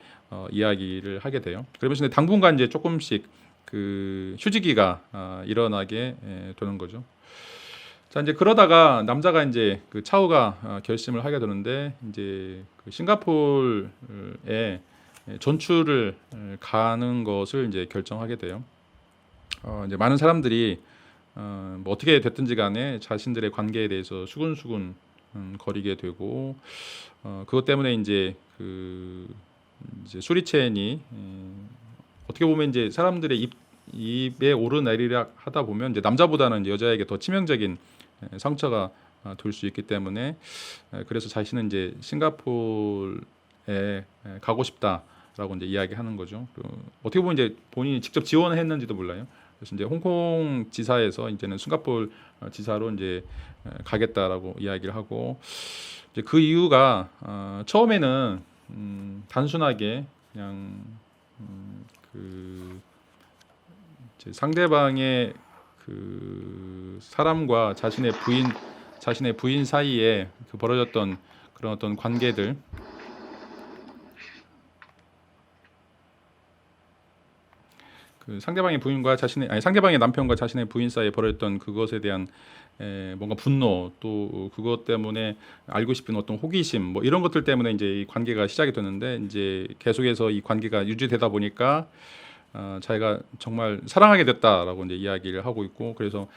이야기를 하게 돼요. 그러면서 이제 당분간 이제 조금씩 그 휴지기가 일어나게 되는 거죠. 자, 이제 그러다가 남자가 이제 그 차우가 결심을 하게 되는데, 이제 그 싱가포르에 전출을 가는 것을 이제 결정하게 돼요. 이제 많은 사람들이 뭐 어떻게 됐든지 간에 자신들의 관계에 대해서 수근수근 거리게 되고, 그것 때문에 이제 그 이제 수리첸이 어떻게 보면 이제 사람들의 입에 오르내리락 하다 보면 이제 남자보다는 이제 여자에게 더 치명적인 상처가 될 수 있기 때문에 그래서 자신은 이제 싱가포르에 가고 싶다라고 이제 이야기하는 거죠. 어떻게 보면 이제 본인이 직접 지원했는지도 몰라요. 그래서 이제 홍콩 지사에서 이제는 싱가포르 지사로 이제 가겠다라고 이야기를 하고 이제 그 이유가 처음에는 단순하게 그냥 그 이제 상대방의 그 사람과 자신의 부인 사이에 그 벌어졌던 그런 어떤 관계들 그 상대방의 부인과 상대방의 남편과 자신의 부인 사이에 벌어졌던 그것에 대한 뭔가 분노 또 그것 때문에 알고 싶은 어떤 호기심 뭐 이런 것들 때문에 이제 이 관계가 시작이 됐는데 이제 계속해서 이 관계가 유지되다 보니까 자기가 정말 사랑하게 됐다라고 이제 이야기를 하고 있고 그래서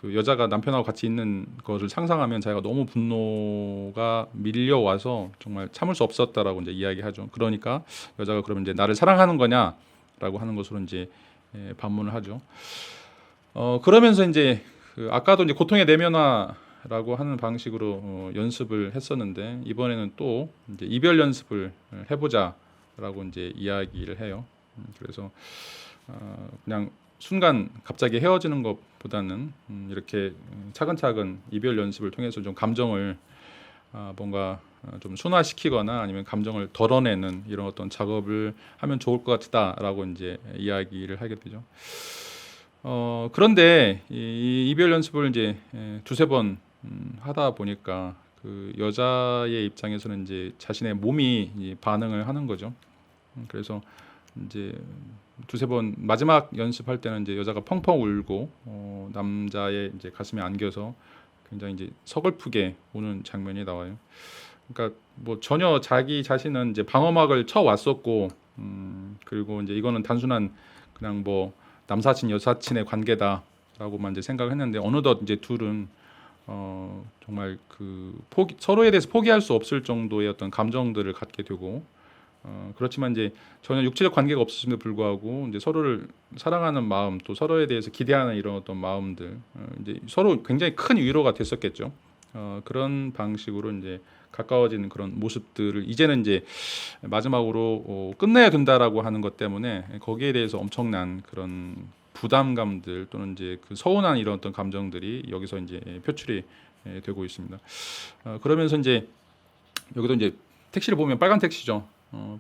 그 여자가 남편하고 같이 있는 것을 상상하면 자기가 너무 분노가 밀려와서 정말 참을 수 없었다라고 이제 이야기하죠. 그러니까 여자가 그러면 이제 나를 사랑하는 거냐라고 하는 것으로 이제 반문을 하죠. 그러면서 이제 그 아까도 이제 고통의 내면화라고 하는 방식으로 연습을 했었는데 이번에는 또 이제 이별 연습을 해보자라고 이제 이야기를 해요. 그래서 그냥 순간 갑자기 헤어지는 것보다는 이렇게 차근차근 이별 연습을 통해서 좀 감정을 뭔가 좀 순화시키거나 아니면 감정을 덜어내는 이런 어떤 작업을 하면 좋을 것 같다라고 이제 이야기를 하게 되죠. 그런데 이 이별 연습을 이제 두세 번 하다 보니까 그 여자의 입장에서는 이제 자신의 몸이 반응을 하는 거죠. 그래서 이제 두세 번 마지막 연습할 때는 이제 여자가 펑펑 울고 남자의 이제 가슴에 안겨서 굉장히 이제 서글프게 우는 장면이 나와요. 그러니까 뭐 전혀 자기 자신은 이제 방어막을 쳐 왔었고 그리고 이제 이거는 단순한 그냥 뭐 남사친 여사친의 관계다라고만 이제 생각을 했는데 어느덧 이제 둘은 정말 그 서로에 대해서 포기할 수 없을 정도의 어떤 감정들을 갖게 되고 그렇지만 이제 전혀 육체적 관계가 없었음에도 불구하고 이제 서로를 사랑하는 마음 또 서로에 대해서 기대하는 이런 어떤 마음들 이제 서로 굉장히 큰 위로가 됐었겠죠. 그런 방식으로 이제 가까워지는 그런 모습들을 이제는 이제 마지막으로 끝내야 된다라고 하는 것 때문에 거기에 대해서 엄청난 그런 부담감들 또는 이제 그 서운한 이런 어떤 감정들이 여기서 이제 표출이 되고 있습니다. 그러면서 이제 여기도 이제 택시를 보면 빨간 택시죠.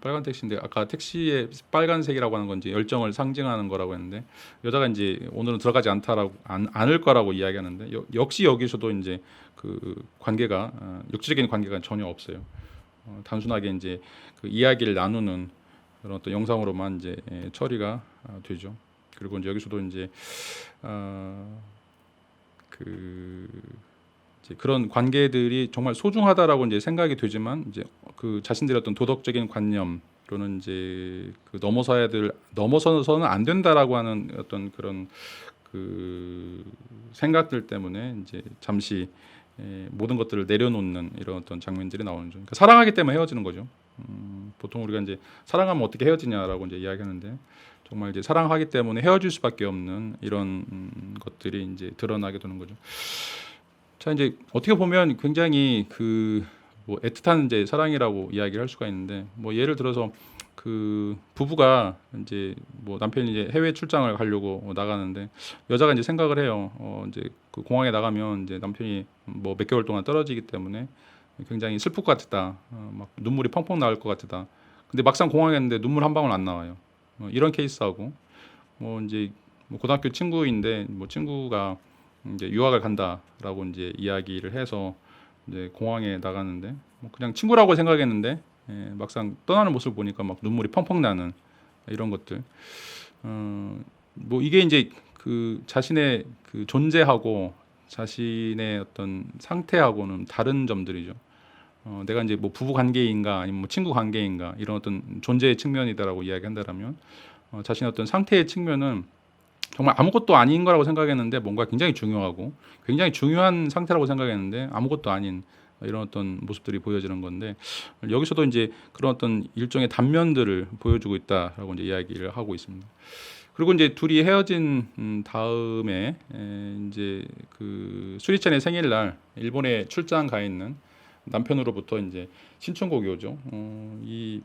빨간 택시인데 아까 택시의 빨간색이라고 하는 건 이제 열정을 상징하는 거라고 했는데 여자가 이제 오늘은 들어가지 않을 거라고 이야기하는데 역시 여기서도 이제 그 관계가 육체적인 관계가 전혀 없어요. 단순하게 이제 그 이야기를 나누는 그런 어떤 영상으로만 이제 처리가 되죠. 그리고 이제 여기서도 이제 그 이제 그런 관계들이 정말 소중하다라고 이제 생각이 되지만 이제 그 자신들의 어떤 도덕적인 관념 또는 이제 그 넘어서서는 안 된다라고 하는 어떤 그런 그 생각들 때문에 이제 잠시 모든 것들을 내려놓는 이런 어떤 장면들이 나오는 죠. 그러니까 사랑하기 때문에 헤어지는 거죠. 보통 우리가 이제 사랑하면 어떻게 헤어지냐라고 이제 이야기하는데 정말 이제 사랑하기 때문에 헤어질 수밖에 없는 이런 것들이 이제 드러나게 되는 거죠. 자 이제 어떻게 보면 굉장히 그 뭐 애틋한 이제 사랑이라고 이야기를 할 수가 있는데 뭐 예를 들어서 그 부부가 이제 뭐 남편이 이제 해외 출장을 가려고 나가는데 여자가 이제 생각을 해요. 이제 그 공항에 나가면 이제 남편이 뭐 몇 개월 동안 떨어지기 때문에 굉장히 슬플 것 같다. 막 눈물이 펑펑 나올 것 같다. 근데 막상 공항에 있는데 눈물 한 방울 안 나와요. 이런 케이스하고 뭐 이제 뭐 고등학교 친구인데 뭐 친구가 이제 유학을 간다라고 이제 이야기를 해서 이제 공항에 나가는데 뭐 그냥 친구라고 생각했는데 막상 떠나는 모습을 보니까 막 눈물이 펑펑 나는 이런 것들. 뭐 이게 이제 그 자신의 그 존재하고 자신의 어떤 상태하고는 다른 점들이죠. 내가 이제 뭐 부부 관계인가 아니면 뭐 친구 관계인가 이런 어떤 존재의 측면이다라고 이야기한다라면 자신의 어떤 상태의 측면은 정말 아무것도 아닌 거라고 생각했는데 뭔가 굉장히 중요하고 굉장히 중요한 상태라고 생각했는데 아무것도 아닌 이런 어떤 모습들이 보여지는 건데 여기서도 이제 그런 어떤 일종의 단면들을 보여주고 있다라고 이제 이야기를 하고 있습니다. 그리고 이제 둘이 헤어진 다음에 이제 그 수리첸의 생일날 일본에 출장 가 있는 남편으로부터 이제 신청곡이 오죠. 이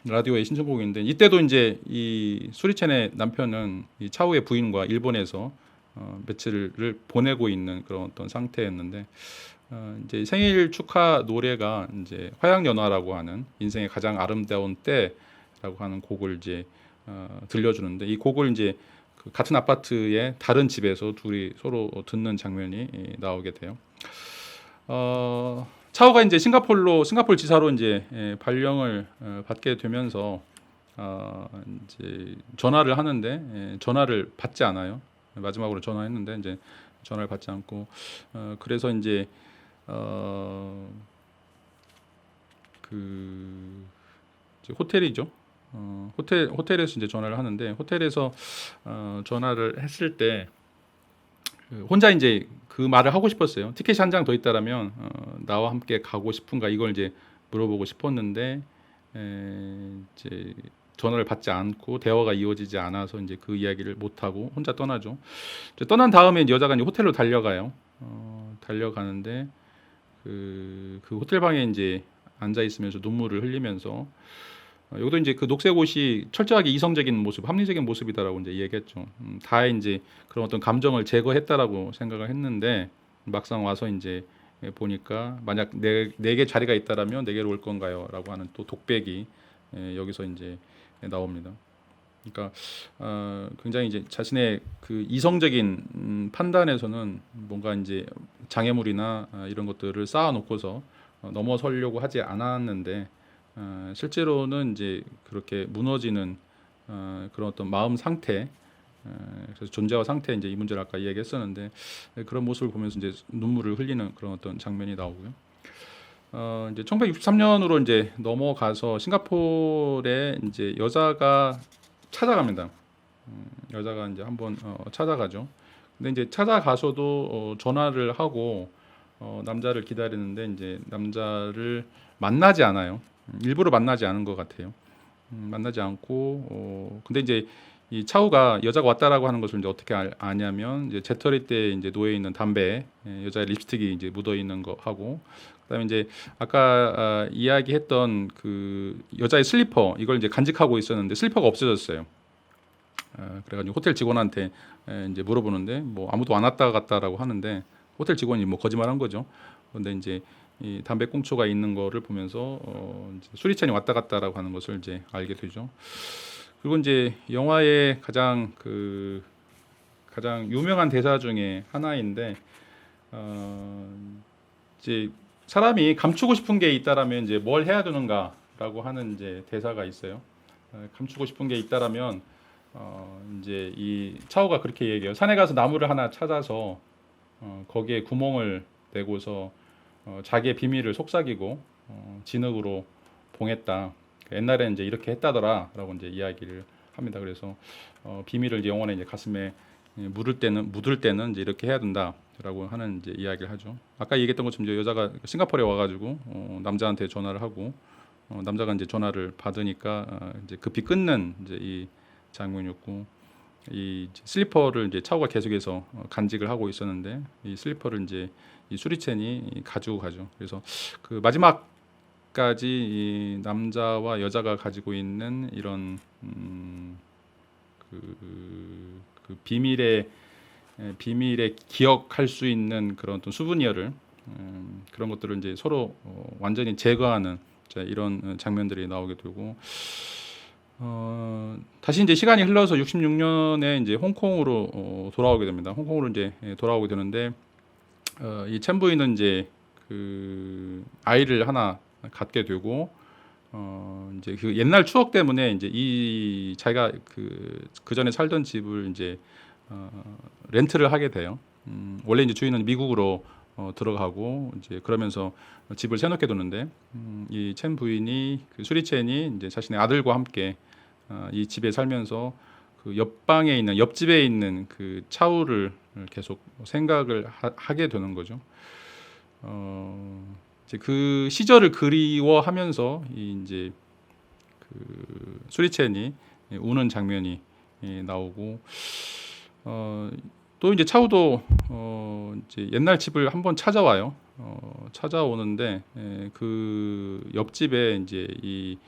라디오의 신청곡인데 이때도 이제 이 수리첸의 남편은 이 차우의 부인과 일본에서 며칠을 보내고 있는 그런 어떤 상태였는데 이제 생일 축하 노래가 이제 화양연화라고 하는 인생의 가장 아름다운 때라고 하는 곡을 이제 들려주는데 이 곡을 이제 그 같은 아파트의 다른 집에서 둘이 서로 듣는 장면이 나오게 돼요. 차오가 이제 싱가포르 지사로 이제 발령을 받게 되면서 이제 전화를 하는데 전화를 받지 않아요. 마지막으로 전화했는데 이제 전화를 받지 않고 그래서 이제 그 이제 호텔이죠. 호텔에서 이제 전화를 하는데 호텔에서 전화를 했을 때 혼자 이제 그 말을 하고 싶었어요. 티켓이 한 장 더 있다라면 나와 함께 가고 싶은가 이걸 이제 물어보고 싶었는데 이제 전화를 받지 않고 대화가 이어지지 않아서 이제 그 이야기를 못 하고 혼자 떠나죠. 이제 떠난 다음에 여자가 이제 호텔로 달려가요. 달려가는데 그 호텔 방에 이제 앉아 있으면서 눈물을 흘리면서 여기도 이제 그 녹색 옷이 철저하게 이성적인 모습, 합리적인 모습이다라고 이제 얘기했죠. 다 이제 그런 어떤 감정을 제거했다라고 생각을 했는데 막상 와서 이제 보니까 만약 내게 자리가 있다라면 내게로 올 건가요?라고 하는 또 독백이 여기서 이제 나옵니다. 그러니까 굉장히 이제 자신의 그 이성적인 판단에서는 뭔가 이제 장애물이나 이런 것들을 쌓아놓고서 넘어서려고 하지 않았는데 실제로는 이제 그렇게 무너지는 그런 어떤 마음 상태, 그래서 존재와 상태 이제 이 문제를 아까 이야기했었는데 그런 모습을 보면서 이제 눈물을 흘리는 그런 어떤 장면이 나오고요. 이제 1963년으로 이제 넘어가서 싱가포르에 이제 여자가 찾아갑니다. 여자가 이제 한번 찾아가죠. 근데 이제 찾아가서도 전화를 하고 남자를 기다리는데 이제 남자를 만나지 않아요. 일부러 만나지 않은 것 같아요. 만나지 않고 근데 이제 이 차우가 여자가 왔다라고 하는 것을 이제 어떻게 아냐면 이제 재떨이 때 이제 놓여 있는 담배에 여자의 립스틱이 이제 묻어 있는 거 하고 그다음에 이제 아까 이야기했던 그 여자의 슬리퍼 이걸 이제 간직하고 있었는데 슬리퍼가 없어졌어요. 그래가지고 호텔 직원한테 이제 물어보는데 뭐 아무도 안 왔다 갔다라고 하는데 호텔 직원이 뭐 거짓말한 거죠. 근데 이제 이 담배꽁초가 있는 거를 보면서 이제 수리찬이 왔다 갔다라고 하는 것을 이제 알게 되죠. 그리고 이제 영화의 가장 유명한 대사 중에 하나인데 이제 사람이 감추고 싶은 게 있다라면 이제 뭘 해야 되는가라고 하는 이제 대사가 있어요. 감추고 싶은 게 있다라면 이제 이 차오가 그렇게 얘기해요. 산에 가서 나무를 하나 찾아서 거기에 구멍을 내고서 자기의 비밀을 속삭이고 진흙으로 봉했다. 옛날에는 이제 이렇게 했다더라라고 이제 이야기를 합니다. 그래서 비밀을 이제 영원히 이제 가슴에 묻을 때는 이제 이렇게 해야 된다라고 하는 이제 이야기를 하죠. 아까 얘기했던 것처럼 이제 여자가 싱가포르에 와가지고 남자한테 전화를 하고 남자가 이제 전화를 받으니까 이제 급히 끊는 이제 이 장면이었고 이 슬리퍼를 이제 차오가 계속해서 간직을 하고 있었는데 이 슬리퍼를 이제 이 수리첸이 가지고 가죠. 그래서 그 마지막까지 이 남자와 여자가 가지고 있는 이런 그 비밀에 기억할 수 있는 그런 어떤 수브니어를 그런 것들을 이제 서로 완전히 제거하는 이런 장면들이 나오게 되고 다시 이제 시간이 흘러서 66년에 이제 홍콩으로 돌아오게 됩니다. 홍콩으로 이제 돌아오게 되는데 이 첸 부인은 이제 그 아이를 하나 갖게 되고 이제 그 옛날 추억 때문에 이제 이 자기가 그 전에 살던 집을 이제 렌트를 하게 돼요. 원래 이제 주인은 미국으로 들어가고 이제 그러면서 집을 세놓게 두는데 이 첸 부인이 그 수리첸이 이제 자신의 아들과 함께 이 집에 살면서 그 옆집에 있는 그 차우를 계속 생각을 하게 되는 거죠. 이제 그 시절을 그리워하면서 이제 그 수리첸이 우는 장면이 나오고 또 이제 차우도 이제 옛날 집을 한번 찾아와요. 찾아오는데 그 옆집에 이제 이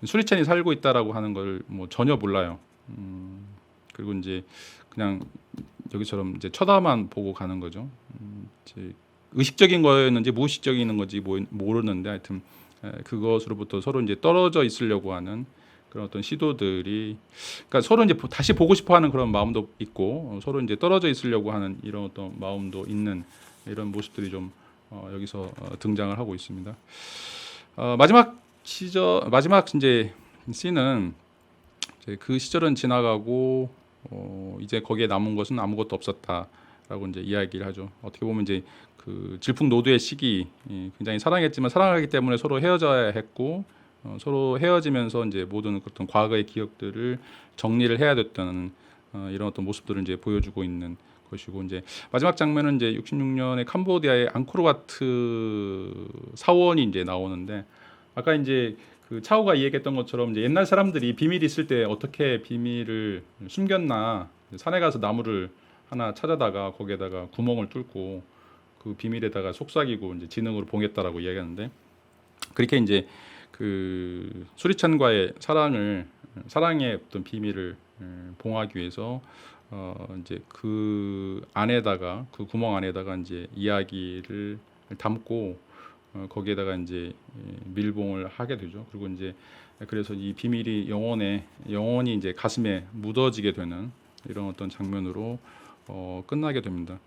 수리첸이 살고 있다라고 하는 걸 뭐 전혀 몰라요. 그리고 이제 그냥 여기처럼 이제 쳐다만 보고 가는 거죠. 이제 의식적인 거였는지 무의식적인 건지 모르는데 하여튼 그것으로부터 서로 이제 떨어져 있으려고 하는 그런 어떤 시도들이, 그러니까 서로 이제 다시 보고 싶어하는 그런 마음도 있고 서로 이제 떨어져 있으려고 하는 이런 어떤 마음도 있는 이런 모습들이 좀 여기서 등장을 하고 있습니다. 마지막 이제 씬은 이제 그 시절은 지나가고 이제 거기에 남은 것은 아무것도 없었다라고 이제 이야기를 하죠. 어떻게 보면 이제 그 질풍노도의 시기, 굉장히 사랑했지만 사랑하기 때문에 서로 헤어져야 했고 서로 헤어지면서 이제 모든 어떤 과거의 기억들을 정리를 해야 됐던 이런 어떤 모습들을 이제 보여주고 있는 것이고, 이제 마지막 장면은 이제 66년에 캄보디아의 앙코르와트 사원이 이제 나오는데, 아까 이제 그 차오가 이야기했던 것처럼 이제 옛날 사람들이 비밀이 있을 때 어떻게 비밀을 숨겼나, 산에 가서 나무를 하나 찾아다가 거기에다가 구멍을 뚫고 그 비밀에다가 속삭이고 이제 지능으로 봉했다라고 이야기하는데, 그렇게 이제 그 수리찬과의 사랑의 어떤 비밀을 봉하기 위해서 이제 그 안에다가 그 구멍 안에다가 이제 이야기를 담고 거기에다가 이제 밀봉을 하게 되죠. 그리고 이제 그래서 이 비밀이 영원히 이제 가슴에 묻어지게 되는 이런 어떤 장면으로 끝나게 됩니다.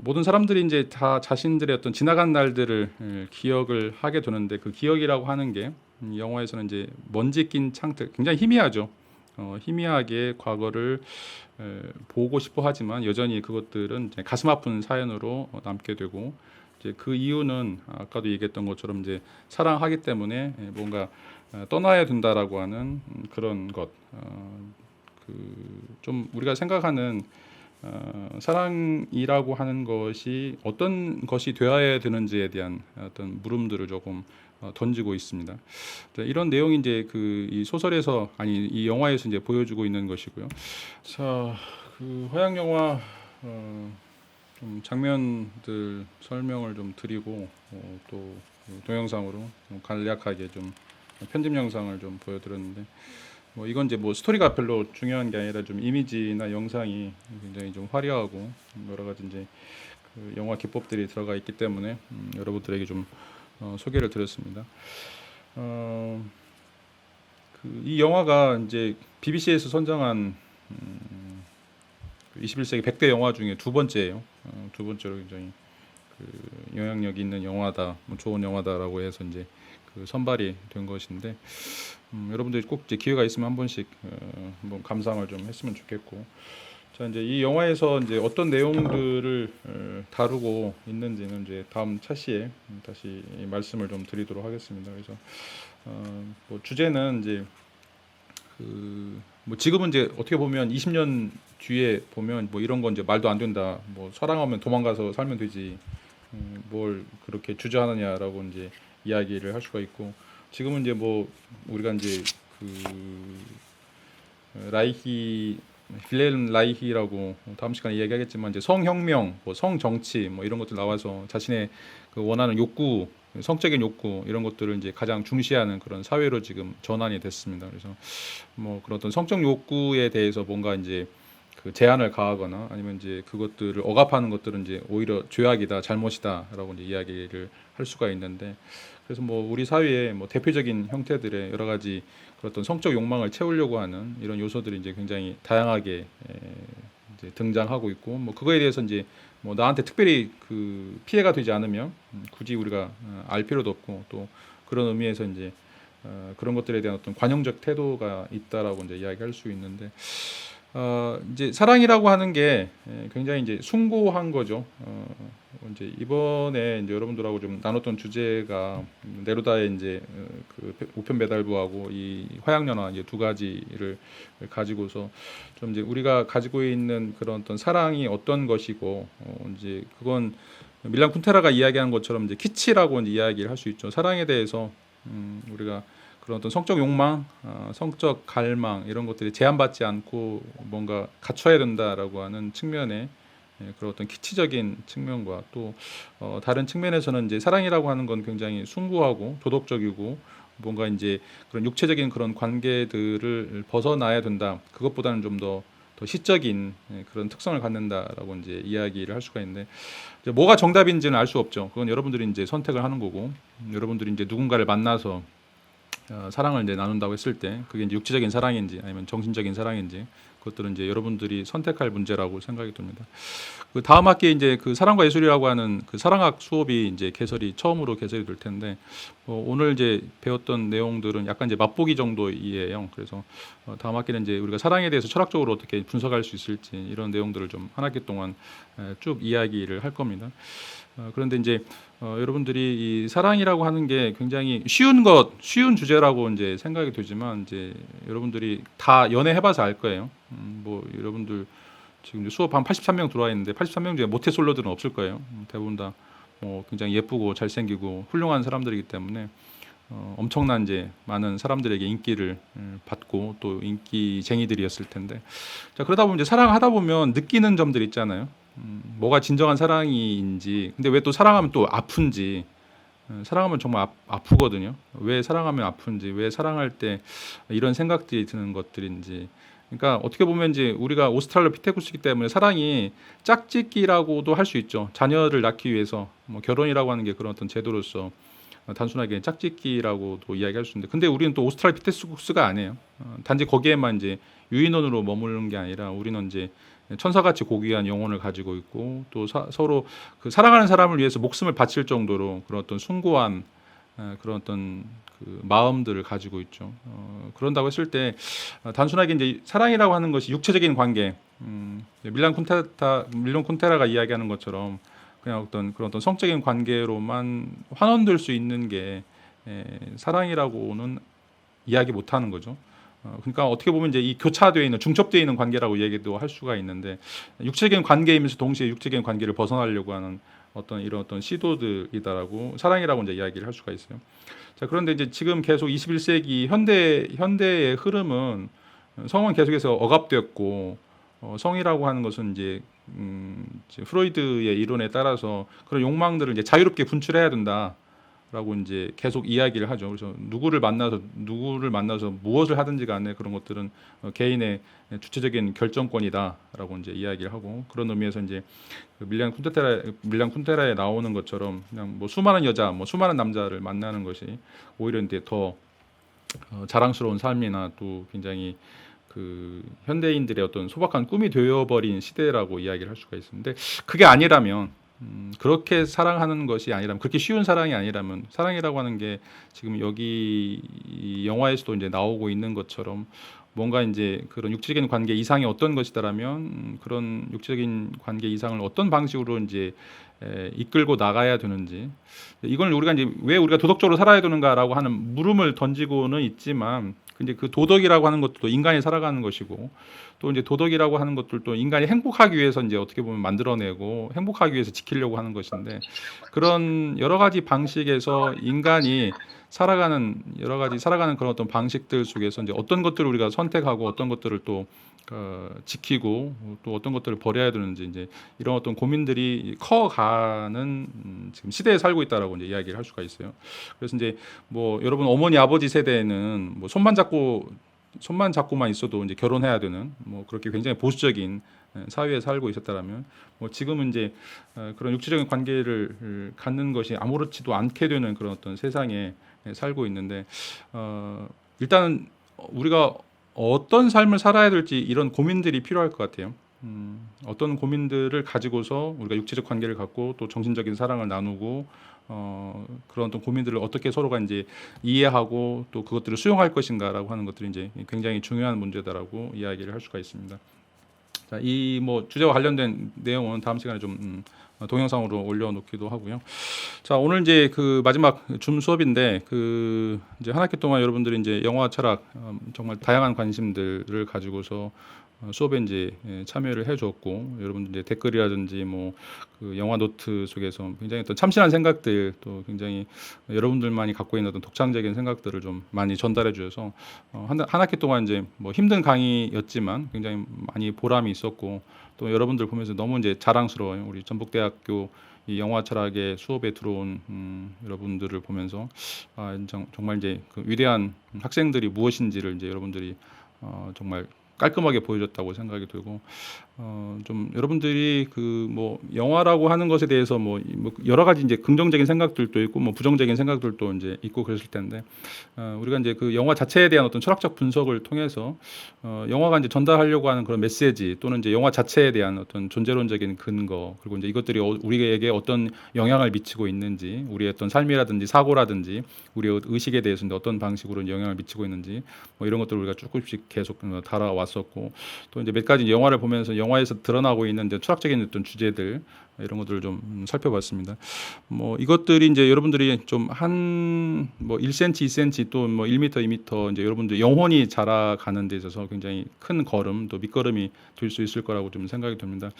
모든 사람들이 이제 다 자신들의 어떤 지나간 날들을 기억을 하게 되는데, 그 기억이라고 하는 게 영화에서는 이제 먼지 낀 창틀, 굉장히 희미하죠. 희미하게 과거를 보고 싶어 하지만 여전히 그것들은 이제 가슴 아픈 사연으로 남게 되고, 이제 그 이유는 아까도 얘기했던 것처럼 이제 사랑하기 때문에 뭔가 떠나야 된다라고 하는 그런 것, 그 좀 우리가 생각하는 사랑이라고 하는 것이 어떤 것이 되어야 되는지에 대한 어떤 물음들을 조금 던지고 있습니다. 이런 내용이 이제 그 이 소설에서, 아니 이 영화에서 이제 보여주고 있는 것이고요. 자, 그 허양 영화 좀 장면들 설명을 좀 드리고 또 동영상으로 간략하게 좀 편집 영상을 좀 보여드렸는데, 뭐 이건 이제 뭐 스토리가 별로 중요한 게 아니라 좀 이미지나 영상이 굉장히 좀 화려하고 여러 가지 이제 그 영화 기법들이 들어가 있기 때문에 여러분들에게 좀 소개를 드렸습니다. 이 영화가 이제 BBC에서 선정한 21세기 100대 영화 중에 두 번째예요. 두 번째로 굉장히 그 영향력 있는 영화다, 뭐 좋은 영화다라고 해서 이제 그 선발이 된 것인데, 여러분들이 꼭 이제 기회가 있으면 한 번씩 한번 감상을 좀 했으면 좋겠고, 자 이제 이 영화에서 이제 어떤 내용들을 다루고 있는지는 이제 다음 차시에 다시 말씀을 좀 드리도록 하겠습니다. 그래서 뭐 주제는 이제 뭐 지금은 이제 어떻게 보면 20년 뒤에 보면 뭐 이런 건 이제 말도 안 된다, 뭐 사랑하면 도망가서 살면 되지, 뭘 그렇게 주저하느냐라고 이제 이야기를 할 수가 있고, 지금은 이제 뭐 우리가 이제 그 빌헬름 라이히라고 다음 시간에 이야기하겠지만, 이제 성혁명, 뭐 성정치, 뭐 이런 것들 나와서 자신의 그 원하는 욕구, 성적인 욕구 이런 것들을 이제 가장 중시하는 그런 사회로 지금 전환이 됐습니다. 그래서 뭐 그런 어떤 성적 욕구에 대해서 뭔가 이제 그 제한을 가하거나 아니면 이제 그것들을 억압하는 것들은 이제 오히려 죄악이다, 잘못이다라고 이제 이야기를 할 수가 있는데, 그래서 뭐 우리 사회의 뭐 대표적인 형태들의 여러 가지 그런 어떤 성적 욕망을 채우려고 하는 이런 요소들이 이제 굉장히 다양하게 이제 등장하고 있고, 뭐 그거에 대해서 이제 뭐 나한테 특별히 그 피해가 되지 않으면 굳이 우리가 알 필요도 없고, 또 그런 의미에서 이제 그런 것들에 대한 어떤 관용적 태도가 있다라고 이제 이야기할 수 있는데, 이제 사랑이라고 하는 게 굉장히 이제 숭고한 거죠. 이제 이번에 이제 여러분들하고 좀 나눴던 주제가 네루다의 이제 그 우편 배달부하고 이 화양연화 이제 두 가지를 가지고서 좀 이제 우리가 가지고 있는 그런 어떤 사랑이 어떤 것이고, 이제 그건 밀란 쿤테라가 이야기한 것처럼 이제 키치라고 이제 이야기를 할 수 있죠. 사랑에 대해서 우리가 그런 어떤 성적 욕망, 성적 갈망 이런 것들이 제한받지 않고 뭔가 갖춰야 된다라고 하는 측면에 그런 어떤 키치적인 측면과 또 다른 측면에서는 이제 사랑이라고 하는 건 굉장히 숭고하고 도덕적이고 뭔가 이제 그런 육체적인 그런 관계들을 벗어나야 된다. 그것보다는 좀 더 시적인 그런 특성을 갖는다라고 이제 이야기를 할 수가 있는데 이제 뭐가 정답인지는 알 수 없죠. 그건 여러분들이 이제 선택을 하는 거고 여러분들이 이제 누군가를 만나서 사랑을 이제 나눈다고 했을 때 그게 이제 육체적인 사랑인지 아니면 정신적인 사랑인지 그것들은 이제 여러분들이 선택할 문제라고 생각이 듭니다. 그 다음 학기에 이제 그 사랑과 예술이라고 하는 그 사랑학 수업이 이제 처음으로 개설이 될 텐데 오늘 이제 배웠던 내용들은 약간 이제 맛보기 정도이에요. 그래서 다음 학기는 이제 우리가 사랑에 대해서 철학적으로 어떻게 분석할 수 있을지 이런 내용들을 좀 한 학기 동안 쭉 이야기를 할 겁니다. 그런데 이제 여러분들이 이 사랑이라고 하는 게 굉장히 쉬운 주제라고 이제 생각이 되지만 이제 여러분들이 다 연애해봐서 알 거예요. 뭐 여러분들 지금 수업 한 83명 들어와 있는데 83명 중에 모태솔로들은 없을 거예요. 대부분 다 굉장히 예쁘고 잘생기고 훌륭한 사람들이기 때문에 엄청난 이제 많은 사람들에게 인기를 받고 또 인기쟁이들이었을 텐데 자 그러다 보면 이제 사랑하다 보면 느끼는 점들 있잖아요. 뭐가 진정한 사랑인지 근데 왜 또 사랑하면 또 아픈지 사랑하면 정말 아프거든요. 왜 사랑하면 아픈지 왜 사랑할 때 이런 생각들이 드는 것들인지 그러니까 어떻게 보면 이제 우리가 오스트랄로피테쿠스이기 때문에 사랑이 짝짓기라고도 할 수 있죠. 자녀를 낳기 위해서 뭐 결혼이라고 하는 게 그런 어떤 제도로서 단순하게 짝짓기라고도 이야기할 수 있는데 근데 우리는 또 오스트랄로피테쿠스가 아니에요. 단지 거기에만 이제 유인원으로 머무르는 게 아니라 우리는 이제 천사같이 고귀한 영혼을 가지고 있고 또 서로 그 사랑하는 사람을 위해서 목숨을 바칠 정도로 그런 어떤 숭고한 그런 어떤 그 마음들을 가지고 있죠. 그런다고 했을 때 단순하게 이제 사랑이라고 하는 것이 육체적인 관계, 밀란 쿤테라가 이야기하는 것처럼 그냥 어떤 그런 어떤 성적인 관계로만 환원될 수 있는 게 사랑이라고는 이야기 못하는 거죠. 그러니까 어떻게 보면 이제 이 교차되어 있는 중첩되어 있는 관계라고 얘기도 할 수가 있는데 육체적인 관계이면서 동시에 육체적인 관계를 벗어나려고 하는 이런 어떤 시도들이다라고 사랑이라고 이제 이야기를 할 수가 있어요. 자 그런데 이제 지금 계속 21세기 현대의 흐름은 성은 계속해서 억압되었고 성이라고 하는 것은 이제 프로이드의 이론에 따라서 그런 욕망들을 이제 자유롭게 분출해야 된다. 라고 이제 계속 이야기를 하죠. 그래서 누구를 만나서 무엇을 하든지 간에 그런 것들은 개인의 주체적인 결정권이다라고 이제 이야기를 하고 그런 의미에서 이제 그 밀란 쿤테라에 나오는 것처럼 그냥 뭐 수많은 여자, 뭐 수많은 남자를 만나는 것이 오히려 이제 더 자랑스러운 삶이나 또 굉장히 그 현대인들의 어떤 소박한 꿈이 되어버린 시대라고 이야기를 할 수가 있는데 그게 아니라면 그렇게 사랑하는 것이 아니라면 그렇게 쉬운 사랑이 아니라면 사랑이라고 하는 게 지금 여기 이 영화에서도 이제 나오고 있는 것처럼 뭔가 이제 그런 육체적인 관계 이상이 어떤 것이다라면 그런 육체적인 관계 이상을 어떤 방식으로 이제 이끌고 나가야 되는지 이걸 우리가 이제 왜 우리가 도덕적으로 살아야 되는가라고 하는 물음을 던지고는 있지만 근데 그 도덕이라고 하는 것도 인간이 살아가는 것이고 또 이제 도덕이라고 하는 것들도 인간이 행복하기 위해서 이제 어떻게 보면 만들어내고 행복하기 위해서 지키려고 하는 것인데 그런 여러 가지 방식에서 인간이 살아가는 여러 가지 살아가는 그런 어떤 방식들 속에서 이제 어떤 것들을 우리가 선택하고 어떤 것들을 또 지키고 또 어떤 것들을 버려야 되는지 이제 이런 어떤 고민들이 커가는 지금 시대에 살고 있다라고 이제 이야기를 할 수가 있어요. 그래서 이제 뭐 여러분 어머니 아버지 세대에는 뭐 손만 잡고만 있어도 이제 결혼해야 되는 뭐 그렇게 굉장히 보수적인 사회에 살고 있었다라면 뭐 지금은 이제 그런 육체적인 관계를 갖는 것이 아무렇지도 않게 되는 그런 어떤 세상에 살고 있는데 일단은 우리가 어떤 삶을 살아야 될지 이런 고민들이 필요할 것 같아요. 어떤 고민들을 가지고서 우리가 육체적 관계를 갖고 또 정신적인 사랑을 나누고 그런 어떤 고민들을 어떻게 서로가 이제 이해하고 또 그것들을 수용할 것인가라고 하는 것들이 이제 굉장히 중요한 문제다라고 이야기를 할 수가 있습니다. 자, 이 뭐 주제와 관련된 내용은 다음 시간에 좀 동영상으로 올려놓기도 하고요. 자, 오늘 이제 그 마지막 줌 수업인데 그 이제 한 학기 동안 여러분들이 이제 영화 철학 정말 다양한 관심들을 가지고서 수업에 이제 참여를 해줬고 여러분들 이제 댓글이라든지 뭐 그 영화 노트 속에서 굉장히 또 참신한 생각들 또 굉장히 여러분들만이 갖고 있는 어떤 독창적인 생각들을 좀 많이 전달해 주셔서 한 학기 동안 이제 뭐 힘든 강의였지만 굉장히 많이 보람이 있었고 또 여러분들 보면서 너무 이제 자랑스러워요. 우리 전북대학교 이 영화 철학의 수업에 들어온 여러분들을 보면서 정말 이제 그 위대한 학생들이 무엇인지를 이제 여러분들이 정말 깔끔하게 보여줬다고 생각이 들고 좀 여러분들이 그 뭐 영화라고 하는 것에 대해서 뭐 여러 가지 이제 긍정적인 생각들도 있고 뭐 부정적인 생각들도 이제 있고 그랬을 텐데 우리가 이제 그 영화 자체에 대한 어떤 철학적 분석을 통해서 영화가 이제 전달하려고 하는 그런 메시지 또는 이제 영화 자체에 대한 어떤 존재론적인 근거 그리고 이제 이것들이 우리에게 어떤 영향을 미치고 있는지 우리의 어떤 삶이라든지 사고라든지 우리의 의식에 대해서 이제 어떤 방식으로 영향을 미치고 있는지 뭐 이런 것들을 우리가 조금씩 계속 달아왔었고 또 이제 몇 가지 영화를 보면서 영화에서 드러나고 있는 이제 철학적인 어떤 주제들 이런 것들을 좀 살펴봤습니다. 뭐 이것들이 이제 여러분들이 좀 한 뭐 1cm, 2cm 또 뭐 1m, 2m 이제 여러분들 영혼이 자라가는 데 있어서 굉장히 큰 걸음 또 밑거름이 될 수 있을 거라고 좀 생각이 듭니다.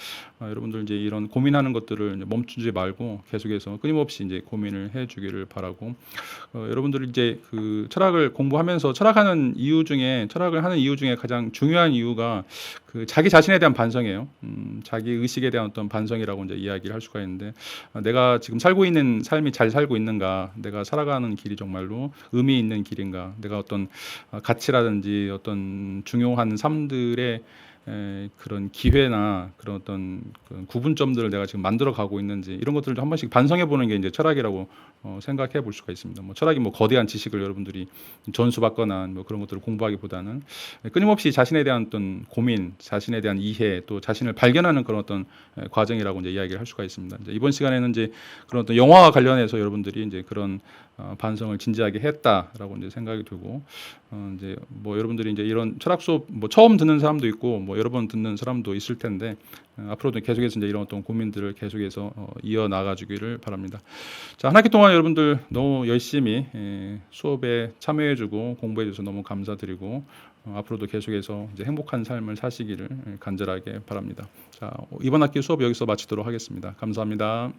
여러분들 이제 이런 고민하는 것들을 이제 멈추지 말고 계속해서 끊임없이 이제 고민을 해주기를 바라고 여러분들이 이제 그 철학을 공부하면서 철학을 하는 이유 중에 가장 중요한 이유가 그 자기 자신에 대한 반성이에요. 자기 의식에 대한 어떤 반성이라고 이제 이야기를 할 수가 있는데 내가 지금 살고 있는 삶이 잘 살고 있는가, 내가 살아가는 길이 정말로 의미 있는 길인가, 내가 어떤 가치라든지 어떤 중요한 삶들의 그런 기회나 그런 어떤 그런 구분점들을 내가 지금 만들어 가고 있는지 이런 것들을 한 번씩 반성해 보는 게 이제 철학이라고 생각해 볼 수가 있습니다. 뭐 철학이 뭐 거대한 지식을 여러분들이 전수받거나 뭐 그런 것들을 공부하기보다는 끊임없이 자신에 대한 어떤 고민, 자신에 대한 이해, 또 자신을 발견하는 그런 어떤 과정이라고 이제 이야기를 할 수가 있습니다. 이제 이번 시간에는 이제 그런 어떤 영화와 관련해서 여러분들이 이제 그런 반성을 진지하게 했다라고 이제 생각이 들고 이제 뭐 여러분들이 이제 이런 철학 수업 뭐 처음 듣는 사람도 있고 뭐 여러 번 듣는 사람도 있을 텐데 앞으로도 계속해서 이제 이런 어떤 고민들을 계속해서 이어 나가주기를 바랍니다. 자, 한 학기 동안 여러분들 너무 열심히 수업에 참여해주고 공부해줘서 너무 감사드리고 앞으로도 계속해서 이제 행복한 삶을 사시기를 간절하게 바랍니다. 자, 이번 학기 수업 여기서 마치도록 하겠습니다. 감사합니다.